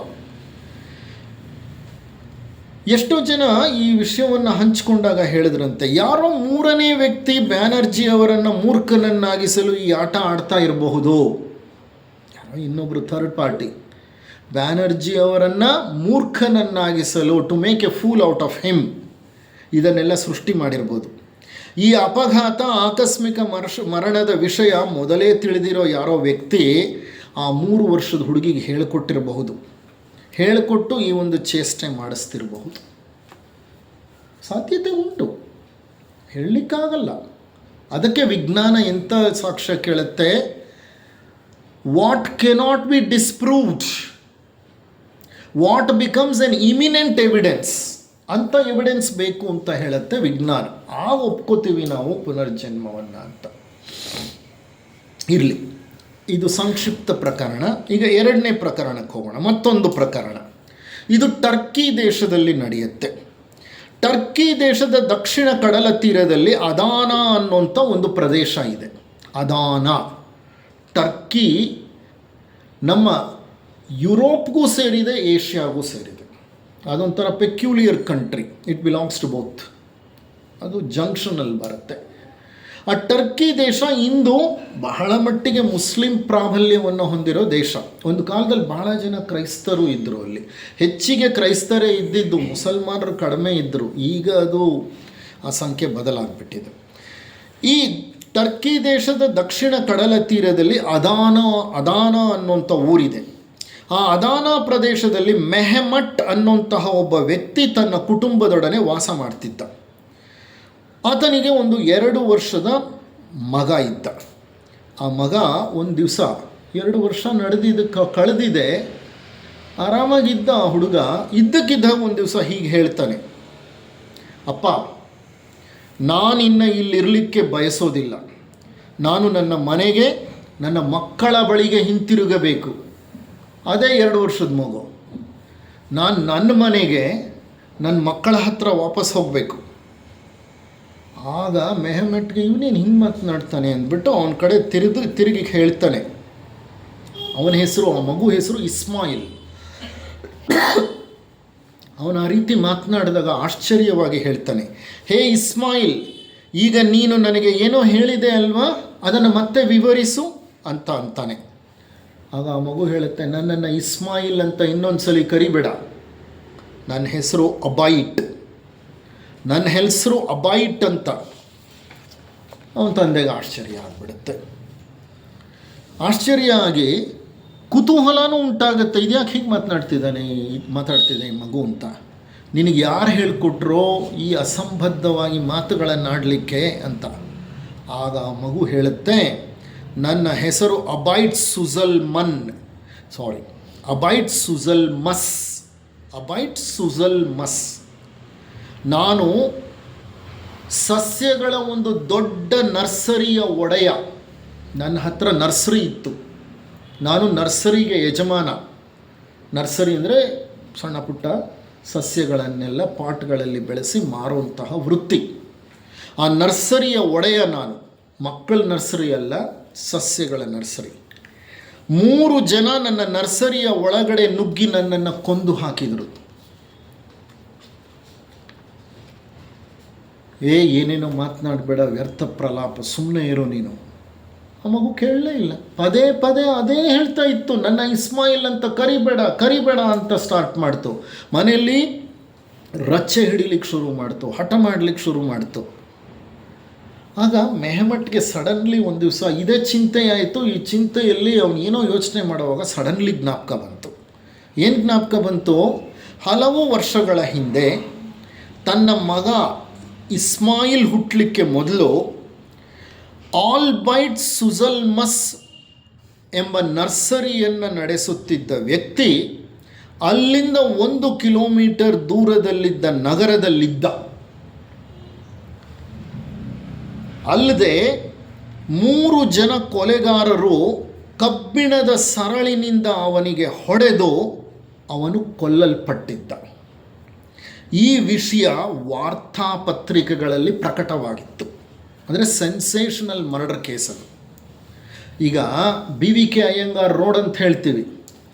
ಎಷ್ಟೋ ಜನ ಈ ವಿಷಯವನ್ನು ಹಂಚಿಕೊಂಡಾಗ ಹೇಳಿದ್ರಂತೆ, ಯಾರೋ 3ನೇ ವ್ಯಕ್ತಿ ಬ್ಯಾನರ್ಜಿ ಅವರನ್ನು ಮೂರ್ಖನನ್ನಾಗಿಸಲು ಈ ಆಟ ಆಡ್ತಾ ಇರಬಹುದು. ಯಾರೋ ಇನ್ನೊಬ್ಬರು ಥರ್ಡ್ ಪಾರ್ಟಿ ಬ್ಯಾನರ್ಜಿ ಅವರನ್ನು ಮೂರ್ಖನನ್ನಾಗಿಸಲು, to make a fool out of him, ಇದನ್ನೆಲ್ಲ ಸೃಷ್ಟಿ ಮಾಡಿರ್ಬೋದು. ಈ ಅಪಘಾತ ಆಕಸ್ಮಿಕ ಮರಣದ ವಿಷಯ ಮೊದಲೇ ತಿಳಿದಿರೋ ಯಾರೋ ವ್ಯಕ್ತಿ ಆ 3 ವರ್ಷದ ಹುಡುಗಿಗೆ ಹೇಳಿಕೊಟ್ಟಿರಬಹುದು. ಹೇಳಿಕೊಟ್ಟು ಈ ಒಂದು ಚೇಷ್ಟೆ ಮಾಡಿಸ್ತಿರಬಹುದು. ಸಾಧ್ಯತೆ ಉಂಟು, ಹೇಳಲಿಕ್ಕಾಗಲ್ಲ. ಅದಕ್ಕೆ ವಿಜ್ಞಾನ ಎಂಥ ಸಾಕ್ಷ್ಯ ಕೇಳುತ್ತೆ, what cannot be disproved, what becomes an eminent evidence ಅಂತ ಎವಿಡೆನ್ಸ್ ಬೇಕು ಅಂತ ಹೇಳುತ್ತೆ ವಿಜ್ಞಾನ. ಆಗ ಒಪ್ಕೋತೀವಿ ನಾವು ಪುನರ್ಜನ್ಮವನ್ನು ಅಂತ. ಇರಲಿ, ಇದು ಸಂಕ್ಷಿಪ್ತ ಪ್ರಕರಣ. ಈಗ 2ನೇ ಪ್ರಕರಣಕ್ಕೆ ಹೋಗೋಣ. ಮತ್ತೊಂದು ಪ್ರಕರಣ, ಇದು ಟರ್ಕಿ ದೇಶದಲ್ಲಿ ನಡೆಯುತ್ತೆ. ಟರ್ಕಿ ದೇಶದ ದಕ್ಷಿಣ ಕಡಲ ತೀರದಲ್ಲಿ ಅದಾನ ಅನ್ನುವಂಥ ಒಂದು ಪ್ರದೇಶ ಇದೆ. ಅದಾನ, ಟರ್ಕಿ ನಮ್ಮ ಯುರೋಪ್ಗೂ ಸೇರಿದೆ, ಏಷ್ಯಾಗೂ ಸೇರಿದೆ. ಅದೊಂಥರ peculiar country, it belongs to both. ಅದು ಜಂಕ್ಷನಲ್ಲಿ ಬರುತ್ತೆ. ಆ ಟರ್ಕಿ ದೇಶ ಇಂದು ಬಹಳ ಮಟ್ಟಿಗೆ ಮುಸ್ಲಿಂ ಪ್ರಾಬಲ್ಯವನ್ನು ಹೊಂದಿರೋ ದೇಶ. ಒಂದು ಕಾಲದಲ್ಲಿ ಬಹಳ ಜನ ಕ್ರೈಸ್ತರು ಇದ್ದರು ಅಲ್ಲಿ. ಹೆಚ್ಚಿಗೆ ಕ್ರೈಸ್ತರೇ ಇದ್ದಿದ್ದು, ಮುಸಲ್ಮಾನರು ಕಡಿಮೆ ಇದ್ದರು. ಈಗ ಅದು ಆ ಸಂಖ್ಯೆ ಬದಲಾಗಿಬಿಟ್ಟಿದೆ. ಈ ಟರ್ಕಿ ದೇಶದ ದಕ್ಷಿಣ ಕಡಲ ತೀರದಲ್ಲಿ ಅದಾನ ಅನ್ನುವಂಥ ಊರಿದೆ. ಆ ಅದಾನ ಪ್ರದೇಶದಲ್ಲಿ ಮೆಹಮಟ್ ಅನ್ನುವಂತಹ ಒಬ್ಬ ವ್ಯಕ್ತಿ ತನ್ನ ಕುಟುಂಬದೊಡನೆ ವಾಸ ಮಾಡ್ತಿದ್ದ. ಆತನಿಗೆ ಒಂದು 2 ವರ್ಷದ ಮಗ ಇದ್ದ. ಆ ಮಗ ಒಂದು ದಿವಸ, 2 ವರ್ಷ ಕಳೆದಿದೆ, ಆರಾಮಾಗಿದ್ದ ಆ ಹುಡುಗ. ಇದ್ದಕ್ಕಿದ್ದಾಗ ಒಂದು ದಿವಸ ಹೀಗೆ ಹೇಳ್ತಾನೆ, ಅಪ್ಪ, ನಾನಿನ್ನು ಇಲ್ಲಿರಲಿಕ್ಕೆ ಬಯಸೋದಿಲ್ಲ. ನಾನು ನನ್ನ ಮನೆಗೆ ನನ್ನ ಮಕ್ಕಳ ಬಳಿಗೆ ಹಿಂತಿರುಗಬೇಕು. ಅದೇ 2 ವರ್ಷದ ಮಗು. ನಾನು ನನ್ನ ಮನೆಗೆ ನನ್ನ ಮಕ್ಕಳ ಹತ್ರ ವಾಪಸ್ ಹೋಗಬೇಕು. ಆಗ ಮೆಹಮೆಟ್ಗೆ ಇವನೇನು ಹಿಂಗೆ ಮಾತನಾಡ್ತಾನೆ ಅಂದ್ಬಿಟ್ಟು ಅವನ ಕಡೆ ತಿರುಗಿ ಹೇಳ್ತಾನೆ. ಅವನ ಹೆಸರು, ಆ ಮಗು ಹೆಸರು ಇಸ್ಮಾಯಿಲ್. ಅವನ ಆ ರೀತಿ ಮಾತನಾಡಿದಾಗ ಆಶ್ಚರ್ಯವಾಗಿ ಹೇಳ್ತಾನೆ, ಹೇ ಇಸ್ಮಾಯಿಲ್, ಈಗ ನೀನು ನನಗೆ ಏನೋ ಹೇಳಿದೆ ಅಲ್ವಾ, ಅದನ್ನು ಮತ್ತೆ ವಿವರಿಸು ಅಂತಾನೆ. ಆಗ ಆ ಮಗು ಹೇಳುತ್ತೆ, ನನ್ನನ್ನು ಇಸ್ಮಾಯಿಲ್ ಅಂತ ಇನ್ನೊಂದು ಸಲ ಕರಿಬೇಡ, ನನ್ನ ಹೆಸರು ಅಬೈಟ್, ನನ್ನ ಹೆಸರು ಅಬೈಟ್ ಅಂತ. ಅವನ ತಂದೆಗೆ ಆಶ್ಚರ್ಯ ಆಗಿಬಿಡುತ್ತೆ. ಆಶ್ಚರ್ಯ ಆಗಿ ಕುತೂಹಲನೂ ಉಂಟಾಗುತ್ತೆ. ಇದ್ಯಾಕೆ ಹೀಗೆ ಮಾತನಾಡ್ತಿದ್ದಾನೆ ಈ ಮಗು ಅಂತ. ನಿನಗೆ ಯಾರು ಹೇಳಿಕೊಟ್ರೋ ಈ ಅಸಂಬದ್ಧವಾಗಿ ಮಾತುಗಳನ್ನಾಡಲಿಕ್ಕೆ ಅಂತ. ಆಗ ಆ ಮಗು ಹೇಳುತ್ತೆ, ನನ್ನ ಹೆಸರು ಅಬೈಟ್ ಸುಜಲ್ ಮಸ್. ನಾನು ಸಸ್ಯಗಳ ಒಂದು ದೊಡ್ಡ ನರ್ಸರಿಯ ಒಡೆಯ. ನನ್ನ ಹತ್ರ ನರ್ಸರಿ ಇತ್ತು. ನಾನು ನರ್ಸರಿಗೆ ಯಜಮಾನ. ನರ್ಸರಿ ಅಂದರೆ ಸಣ್ಣ ಪುಟ್ಟ ಸಸ್ಯಗಳನ್ನೆಲ್ಲ ಪಾಟ್ಗಳಲ್ಲಿ ಬೆಳೆಸಿ ಮಾರುವಂತಹ ವೃತ್ತಿ. ಆ ನರ್ಸರಿಯ ಒಡೆಯ ನಾನು. ಮಕ್ಕಳ ನರ್ಸರಿ ಅಲ್ಲ, ಸಸ್ಯಗಳ ನರ್ಸರಿ. 3 ಜನ ನನ್ನ ನರ್ಸರಿಯ ಒಳಗಡೆ ನುಗ್ಗಿ ನನ್ನನ್ನು ಕೊಂದು ಹಾಕಿದರು. ಏನೇನೋ ಮಾತನಾಡಬೇಡ, ವ್ಯರ್ಥ ಪ್ರಲಾಪ, ಸುಮ್ಮನೆ ಇರೋ ನೀನು. ಆ ಮಗು ಕೇಳಲೇ ಇಲ್ಲ. ಪದೇ ಪದೇ ಅದೇ ಹೇಳ್ತಾ ಇತ್ತು, ನನ್ನ ಇಸ್ಮಾಯಿಲ್ ಅಂತ ಕರಿಬೇಡ ಅಂತ ಸ್ಟಾರ್ಟ್ ಮಾಡ್ತು. ಮನೆಯಲ್ಲಿ ರಚ್ಚೆ ಹಿಡಿಲಿಕ್ಕೆ ಶುರು ಮಾಡ್ತು, ಹಠ ಮಾಡಲಿಕ್ಕೆ ಶುರು ಮಾಡ್ತು. ಆಗ ಮೆಹಮಟ್ಗೆ ಸಡನ್ಲಿ ಒಂದು ದಿವಸ ಇದೇ ಚಿಂತೆ ಆಯಿತು. ಈ ಚಿಂತೆಯಲ್ಲಿ ಅವನು ಏನೋ ಯೋಚನೆ ಮಾಡುವಾಗ ಸಡನ್ಲಿ ಜ್ಞಾಪಕ ಬಂತು. ಏನು ಜ್ಞಾಪಕ ಬಂತು? ಹಲವು ವರ್ಷಗಳ ಹಿಂದೆ ತನ್ನ ಮಗ ಇಸ್ಮಾಯಿಲ್ ಹುಟ್ಟಲಿಕ್ಕೆ ಮೊದಲು ಆಲ್ಬೈಟ್ ಸುಜಲ್ ಮಸ್ ಎಂಬ ನರ್ಸರಿಯನ್ನು ನಡೆಸುತ್ತಿದ್ದ ವ್ಯಕ್ತಿ ಅಲ್ಲಿಂದ 1 ಕಿಲೋಮೀಟರ್ ದೂರದಲ್ಲಿದ್ದ ನಗರದಲ್ಲಿದ್ದ. ಅಲ್ಲದೆ 3 ಜನ ಕೊಲೆಗಾರರು ಕಬ್ಬಿಣದ ಸರಳಿನಿಂದ ಅವನಿಗೆ ಹೊಡೆದು ಅವನು ಕೊಲ್ಲಲ್ಪಟ್ಟಿದ್ದ. ಈ ವಿಷಯ ವಾರ್ತಾಪತ್ರಿಕೆಗಳಲ್ಲಿ ಪ್ರಕಟವಾಗಿತ್ತು. ಅಂದರೆ ಸೆನ್ಸೇಷನಲ್ ಮರ್ಡರ್ ಕೇಸದು. ಈಗ BVK ಅಯ್ಯಂಗಾರ್ ರೋಡ್ ಅಂತ ಹೇಳ್ತೀವಿ.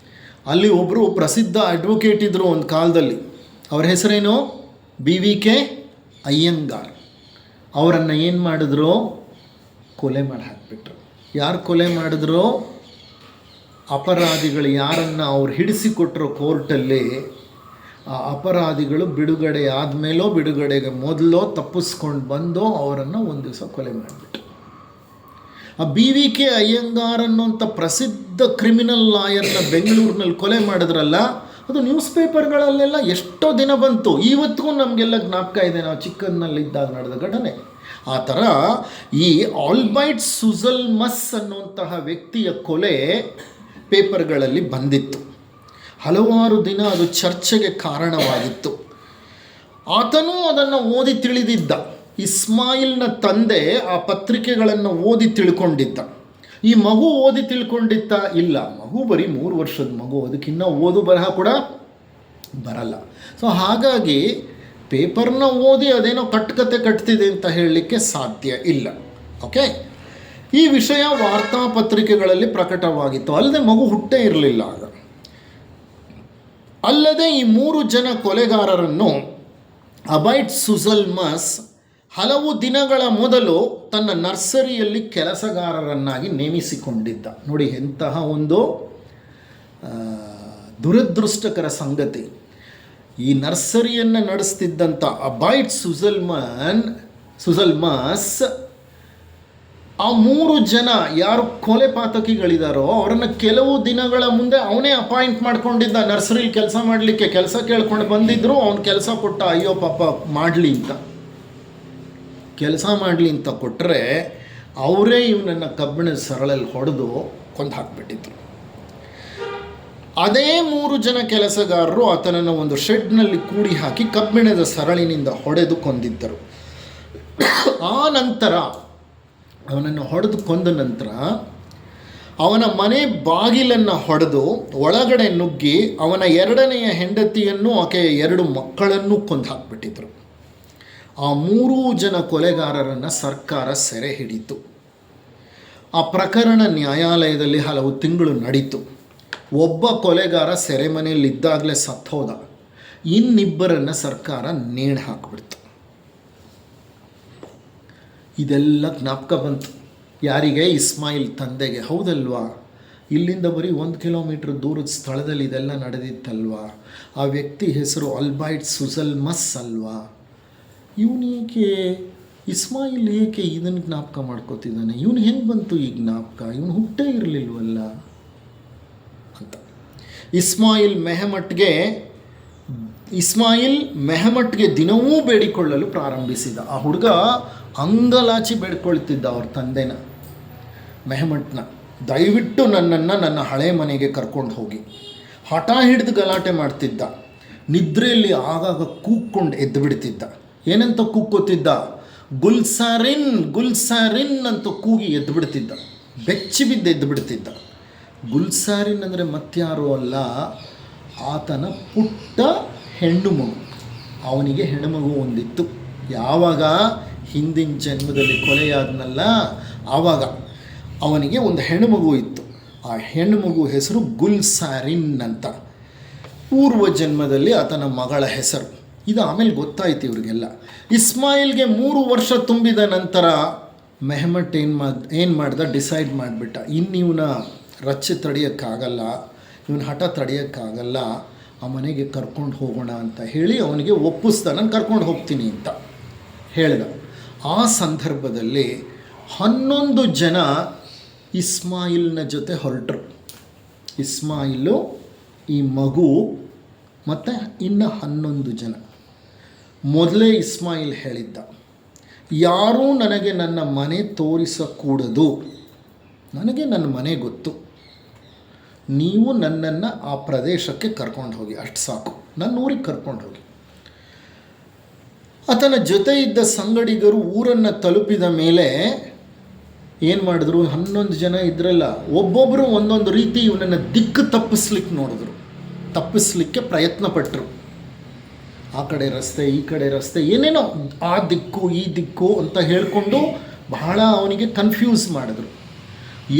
ಅಲ್ಲಿ ಒಬ್ಬರು ಪ್ರಸಿದ್ಧ ಅಡ್ವೊಕೇಟ್ ಇದ್ದರು ಒಂದು ಕಾಲದಲ್ಲಿ. ಅವ್ರ ಹೆಸರೇನು? BVK ಅಯ್ಯಂಗಾರ್. ಅವರನ್ನು ಏನು ಮಾಡಿದ್ರು? ಕೊಲೆ ಮಾಡಿ ಹಾಕಿಬಿಟ್ರು. ಯಾರು ಕೊಲೆ ಮಾಡಿದ್ರು? ಅಪರಾಧಿಗಳು ಯಾರನ್ನು ಅವ್ರು ಹಿಡಿಸಿಕೊಟ್ರು ಕೋರ್ಟಲ್ಲಿ, ಆ ಅಪರಾಧಿಗಳು ಬಿಡುಗಡೆ ಆದಮೇಲೋ ಬಿಡುಗಡೆಗೆ ಮೊದಲೋ ತಪ್ಪಿಸ್ಕೊಂಡು ಬಂದು ಅವರನ್ನು ಒಂದು ದಿವಸ ಕೊಲೆ ಮಾಡಿಬಿಟ್ರು. ಆ BVK ಅಯ್ಯಂಗಾರ್ ಅನ್ನೋಂಥ ಪ್ರಸಿದ್ಧ ಕ್ರಿಮಿನಲ್ ಲಾಯರ್ನ ಬೆಂಗಳೂರಿನಲ್ಲಿ ಕೊಲೆ ಮಾಡಿದ್ರಲ್ಲ, ಅದು ನ್ಯೂಸ್ ಪೇಪರ್ಗಳಲ್ಲೆಲ್ಲ ಎಷ್ಟೋ ದಿನ ಬಂತು. ಇವತ್ತಿಗೂ ನಮಗೆಲ್ಲ ಜ್ಞಾಪಕ ಇದೆ, ನಾವು ಚಿಕ್ಕನ್ನಲ್ಲಿದ್ದಾಗ ನಡೆದ ಘಟನೆ. ಆ ಥರ ಈ ಆಲ್ಬೈಟ್ ಸುಜಲ್ ಮಸ್ ಅನ್ನುವಂತಹ ವ್ಯಕ್ತಿಯ ಕೊಲೆ ಪೇಪರ್ಗಳಲ್ಲಿ ಬಂದಿತ್ತು. ಹಲವಾರು ದಿನ ಅದು ಚರ್ಚೆಗೆ ಕಾರಣವಾಗಿತ್ತು. ಆತನೂ ಅದನ್ನು ಓದಿ ತಿಳಿದಿದ್ದ. ಇಸ್ಮಾಯಿಲ್ನ ತಂದೆ ಆ ಪತ್ರಿಕೆಗಳನ್ನು ಓದಿ ತಿಳ್ಕೊಂಡಿದ್ದ. ಈ ಮಗು ಓದಿ ತಿಳ್ಕೊಂಡಿದ್ದ? ಇಲ್ಲ, ಮಗು ಬರೀ 3 ವರ್ಷದ ಮಗು, ಅದಕ್ಕಿನ್ನೂ ಓದು ಬರಹ ಕೂಡ ಬರಲ್ಲ. ಸೊ ಹಾಗಾಗಿ ಪೇಪರ್ನ ಓದಿ ಅದೇನೋ ಕಟ್ಟುಕತೆ ಕಟ್ತಿದೆ ಅಂತ ಹೇಳಲಿಕ್ಕೆ ಸಾಧ್ಯ ಇಲ್ಲ. ಓಕೆ, ಈ ವಿಷಯ ವಾರ್ತಾಪತ್ರಿಕೆಗಳಲ್ಲಿ ಪ್ರಕಟವಾಗಿತ್ತು. ಅಲ್ಲದೆ ಮಗು ಹುಟ್ಟೇ ಇರಲಿಲ್ಲ ಆಗ. ಅಲ್ಲದೆ ಈ 3 ಜನ ಕೊಲೆಗಾರರನ್ನು ಅಬೈಟ್ ಸುಜಲ್ ಮಸ್ ಹಲವು ದಿನಗಳ ಮೊದಲು ತನ್ನ ನರ್ಸರಿಯಲ್ಲಿ ಕೆಲಸಗಾರರನ್ನಾಗಿ ನೇಮಿಸಿಕೊಂಡಿದ್ದ. ನೋಡಿ ಎಂತಹ ಒಂದು ದುರದೃಷ್ಟಕರ ಸಂಗತಿ. ಈ ನರ್ಸರಿಯನ್ನು ನಡೆಸ್ತಿದ್ದಂಥ ಅಬೈಟ್ ಸುಜಲ್ ಮಸ್ ಆ 3 ಜನ ಯಾರು ಕೊಲೆ ಪಾತಕಿಗಳಿದಾರೋ ಅವರನ್ನು ಕೆಲವು ದಿನಗಳ ಮುಂದೆ ಅವನೇ ಅಪಾಯಿಂಟ್ ಮಾಡ್ಕೊಂಡಿದ್ದ ನರ್ಸರಿಲಿ ಕೆಲಸ ಮಾಡಲಿಕ್ಕೆ. ಕೆಲಸ ಕೇಳ್ಕೊಂಡು ಬಂದಿದ್ರು, ಅವನು ಕೆಲಸ ಕೊಟ್ಟ. ಅಯ್ಯೋ ಪಾಪ ಕೆಲಸ ಮಾಡಲಿ ಅಂತ ಕೊಟ್ಟರೆ ಅವರೇ ಇವನನ್ನು ಕಬ್ಬಿಣದ ಸರಳಲ್ಲಿ ಹೊಡೆದು ಕೊಂದು ಹಾಕಿಬಿಟ್ಟಿದ್ರು. ಅದೇ 3 ಜನ ಕೆಲಸಗಾರರು ಆತನನ್ನು ಒಂದು ಶೆಡ್ನಲ್ಲಿ ಕೂಡಿ ಹಾಕಿ ಕಬ್ಬಿಣದ ಸರಳಿನಿಂದ ಹೊಡೆದು ಕೊಂದಿದ್ದರು. ಆ ನಂತರ ಅವನನ್ನು ಹೊಡೆದು ಕೊಂದ ನಂತರ ಅವನ ಮನೆ ಬಾಗಿಲನ್ನು ಹೊಡೆದು ಒಳಗಡೆ ನುಗ್ಗಿ ಅವನ ಎರಡನೆಯ ಹೆಂಡತಿಯನ್ನು ಆಕೆಯ 2 ಮಕ್ಕಳನ್ನು ಕೊಂದು ಹಾಕಿಬಿಟ್ಟಿದ್ರು. ಆ 3 ಜನ ಕೊಲೆಗಾರರನ್ನು ಸರ್ಕಾರ ಸೆರೆ ಹಿಡಿತು. ಆ ಪ್ರಕರಣ ನ್ಯಾಯಾಲಯದಲ್ಲಿ ಹಲವು ತಿಂಗಳು ನಡೀತು. ಒಬ್ಬ ಕೊಲೆಗಾರ ಸೆರೆಮನೆಯಲ್ಲಿದ್ದಾಗಲೇ ಸತ್ತೋದ, ಇನ್ನಿಬ್ಬರನ್ನು ಸರ್ಕಾರ ನೇಣು ಹಾಕಿಬಿಡ್ತು. ಇದೆಲ್ಲ ಜ್ಞಾಪಕ ಬಂತು ಯಾರಿಗೆ? ಇಸ್ಮಾಯಿಲ್ ತಂದೆಗೆ. ಹೌದಲ್ವಾ, ಇಲ್ಲಿಂದ ಬರೀ 1 ಕಿಲೋಮೀಟ್ರ್ ದೂರದ ಸ್ಥಳದಲ್ಲಿ ಇದೆಲ್ಲ ನಡೆದಿತ್ತಲ್ವಾ? ಆ ವ್ಯಕ್ತಿ ಹೆಸರು ಅಲ್ಬೈಟ್ ಸುಸಲ್ಮಸ್ ಅಲ್ವಾ? ಇವನು ಏಕೆ, ಇಸ್ಮಾಯಿಲ್ ಏಕೆ ಇದನ್ನು ಜ್ಞಾಪಕ ಮಾಡ್ಕೋತಿದ್ದಾನೆ? ಇವನು ಹೆಂಗೆ ಬಂತು ಈ ಜ್ಞಾಪಕ? ಇವನು ಹುಟ್ಟೇ ಇರಲಿಲ್ವಲ್ಲ ಅಂತ. ಇಸ್ಮಾಯಿಲ್ ಮೆಹಮಟ್ಗೆ ದಿನವೂ ಬೇಡಿಕೊಳ್ಳಲು ಪ್ರಾರಂಭಿಸಿದ. ಆ ಹುಡುಗ ಅಂಗಲಾಚಿ ಬೇಡ್ಕೊಳ್ತಿದ್ದ ಅವ್ರ ತಂದೆನ, ಮೆಹಮಟ್ನ, ದಯವಿಟ್ಟು ನನ್ನನ್ನು ನನ್ನ ಹಳೆ ಮನೆಗೆ ಕರ್ಕೊಂಡು ಹೋಗಿ. ಹಠ ಹಿಡಿದು ಗಲಾಟೆ ಮಾಡ್ತಿದ್ದ. ನಿದ್ರೆಯಲ್ಲಿ ಆಗಾಗ ಕೂಕ್ಕೊಂಡು ಎದ್ದು ಬಿಡ್ತಿದ್ದ. ಏನಂತ ಕೂಕ್ಕೋತಿದ್ದ? ಗುಲ್ಸಾರಿನ್ ಗುಲ್ಸಾರಿನ್ ಅಂತ ಕೂಗಿ ಎದ್ದು ಬಿಡ್ತಿದ್ದ. ಬೆಚ್ಚಿ ಬಿದ್ದು ಎದ್ದು ಬಿಡ್ತಿದ್ದ. ಗುಲ್ಸಾರಿನ್ ಅಂದರೆ ಮತ್ಯಾರೂ ಅಲ್ಲ, ಆತನ ಪುಟ್ಟ ಹೆಣ್ಣು ಮಗು. ಅವನಿಗೆ ಹೆಣ್ಣುಮಗು ಒಂದಿತ್ತು. ಯಾವಾಗ? ಹಿಂದಿನ ಜನ್ಮದಲ್ಲಿ ಕೊಲೆಯಾದನಲ್ಲ ಆವಾಗ ಅವನಿಗೆ ಒಂದು ಹೆಣ್ಣುಮಗು ಇತ್ತು. ಆ ಹೆಣ್ಣುಮಗು ಹೆಸರು ಗುಲ್ಸಾರಿನ್ ಅಂತ. ಪೂರ್ವ ಜನ್ಮದಲ್ಲಿ ಆತನ ಮಗಳ ಹೆಸರು. ಇದು ಆಮೇಲೆ ಗೊತ್ತಾಯ್ತು ಇವರಿಗೆಲ್ಲ. ಇಸ್ಮಾಯಿಲ್ಗೆ 3 ವರ್ಷ ತುಂಬಿದ ನಂತರ ಮೆಹಮಟ್ ಏನು ಮಾಡ್ದ? ಡಿಸೈಡ್ ಮಾಡಿಬಿಟ್ಟ, ಇನ್ನು ಇವನ ರಚ್ಚೆ ತಡೆಯೋಕ್ಕಾಗಲ್ಲ, ಇವನ ಹಠ ತಡೆಯೋಕ್ಕಾಗಲ್ಲ, ಆ ಮನೆಗೆ ಕರ್ಕೊಂಡು ಹೋಗೋಣ ಅಂತ ಹೇಳಿ ಅವನಿಗೆ ಒಪ್ಪಿಸ್ದ. ನಾನು ಕರ್ಕೊಂಡು ಹೋಗ್ತೀನಿ ಅಂತ ಹೇಳ್ದ. ಆ ಸಂದರ್ಭದಲ್ಲಿ 11 ಜನ ಇಸ್ಮಾಯಿಲ್ನ ಜೊತೆ ಹೊರಟರು. ಇಸ್ಮಾಯಿಲು, ಈ ಮಗು ಮತ್ತು ಇನ್ನು 11 ಜನ. ಮೊದಲೇ ಇಸ್ಮಾಯಿಲ್ ಹೇಳಿದ್ದ, ಯಾರೂ ನನಗೆ ನನ್ನ ಮನೆ ತೋರಿಸಕೂಡದು, ನನಗೆ ನನ್ನ ಮನೆ ಗೊತ್ತು, ನೀವು ನನ್ನನ್ನು ಆ ಪ್ರದೇಶಕ್ಕೆ ಕರ್ಕೊಂಡು ಹೋಗಿ, ಅಷ್ಟು ಸಾಕು, ನನ್ನ ಊರಿಗೆ ಕರ್ಕೊಂಡು ಹೋಗಿ. ಆತನ ಜೊತೆ ಇದ್ದ ಸಂಗಡಿಗರು ಊರನ್ನು ತಲುಪಿದ ಮೇಲೆ ಏನು ಮಾಡಿದ್ರು? 11 ಜನ ಇದ್ರಲ್ಲ, ಒಬ್ಬೊಬ್ಬರು ಒಂದೊಂದು ರೀತಿ ಇವನನ್ನು ದಿಕ್ಕು ತಪ್ಪಿಸ್ಲಿಕ್ಕೆ ಪ್ರಯತ್ನ ಪಟ್ಟರು. ಆ ಕಡೆ ರಸ್ತೆ, ಈ ಕಡೆ ರಸ್ತೆ, ಏನೇನೋ ಆ ದಿಕ್ಕು ಈ ದಿಕ್ಕು ಅಂತ ಹೇಳಿಕೊಂಡು ಬಹಳ ಅವನಿಗೆ ಕನ್ಫ್ಯೂಸ್ ಮಾಡಿದ್ರು.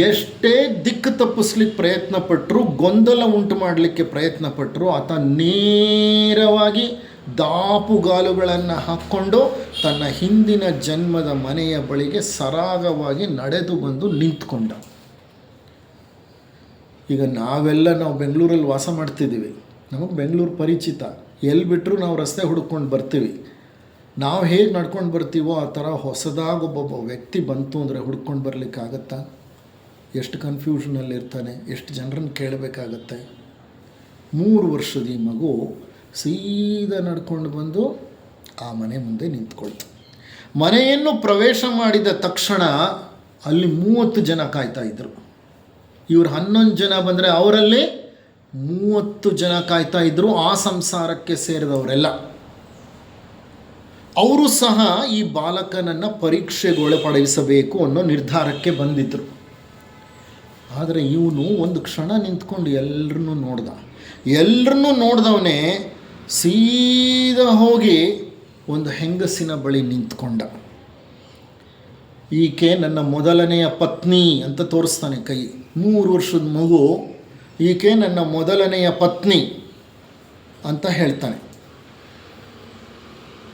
ಎಷ್ಟೇ ದಿಕ್ಕು ತಪ್ಪಿಸ್ಲಿಕ್ಕೆ ಪ್ರಯತ್ನ ಪಟ್ಟರು, ಗೊಂದಲ ಉಂಟು ಮಾಡಲಿಕ್ಕೆ ಪ್ರಯತ್ನ ಪಟ್ಟರು, ಆತ ನೇರವಾಗಿ ದಾಪುಗಾಲುಗಳನ್ನು ಹಾಕ್ಕೊಂಡು ತನ್ನ ಹಿಂದಿನ ಜನ್ಮದ ಮನೆಯ ಬಳಿಗೆ ಸರಾಗವಾಗಿ ನಡೆದು ಬಂದು ನಿಂತ್ಕೊಂಡ. ಈಗ ನಾವು ಬೆಂಗಳೂರಲ್ಲಿ ವಾಸ ಮಾಡ್ತಿದ್ದೀವಿ, ನಮಗೆ ಬೆಂಗಳೂರು ಪರಿಚಿತ. ಎಲ್ಲಿ ಬಿಟ್ಟರು ನಾವು ರಸ್ತೆ ಹುಡ್ಕೊಂಡು ಬರ್ತೀವಿ. ನಾವು ಹೇಗೆ ನಡ್ಕೊಂಡು ಬರ್ತೀವೋ ಆ ಥರ ಹೊಸದಾಗಿ ಒಬ್ಬೊಬ್ಬ ವ್ಯಕ್ತಿ ಬಂತು ಅಂದರೆ ಹುಡ್ಕೊಂಡು ಬರಲಿಕ್ಕಾಗತ್ತಾ? ಎಷ್ಟು ಕನ್ಫ್ಯೂಷನಲ್ಲಿರ್ತಾನೆ, ಎಷ್ಟು ಜನರನ್ನು ಕೇಳಬೇಕಾಗತ್ತೆ. 3 ವರ್ಷದ ಈ ಮಗು ಸೀದಾ ನಡ್ಕೊಂಡು ಬಂದು ಆ ಮನೆ ಮುಂದೆ ನಿಂತ್ಕೊಳ್ತು. ಮನೆಯನ್ನು ಪ್ರವೇಶ ಮಾಡಿದ ತಕ್ಷಣ ಅಲ್ಲಿ 30 ಜನ ಕಾಯ್ತಾ ಇದ್ದರು. ಇವರು 11 ಜನ ಬಂದರೆ ಅವರಲ್ಲಿ 30 ಜನ ಕಾಯ್ತಾ ಇದ್ದರು. ಆ ಸಂಸಾರಕ್ಕೆ ಸೇರಿದವರೆಲ್ಲ. ಅವರು ಸಹ ಈ ಬಾಲಕನನ್ನು ಪರೀಕ್ಷೆಗೊಳಪಡಿಸಬೇಕು ಅನ್ನೋ ನಿರ್ಧಾರಕ್ಕೆ ಬಂದಿದ್ದರು. ಆದರೆ ಇವನು ಒಂದು ಕ್ಷಣ ನಿಂತ್ಕೊಂಡು ಎಲ್ಲರನ್ನೂ ನೋಡ್ದವನೇ ಸೀದಾ ಹೋಗಿ ಒಂದು ಹೆಂಗಸಿನ ಬಳಿ ನಿಂತ್ಕೊಂಡ. ಈಕೆ ನನ್ನ ಮೊದಲನೆಯ ಪತ್ನಿ ಅಂತ ತೋರಿಸ್ತಾನೆ ಕೈ. 3 ವರ್ಷದ ಮಗು, ಈಕೆ ನನ್ನ ಮೊದಲನೆಯ ಪತ್ನಿ ಅಂತ ಹೇಳ್ತಾನೆ.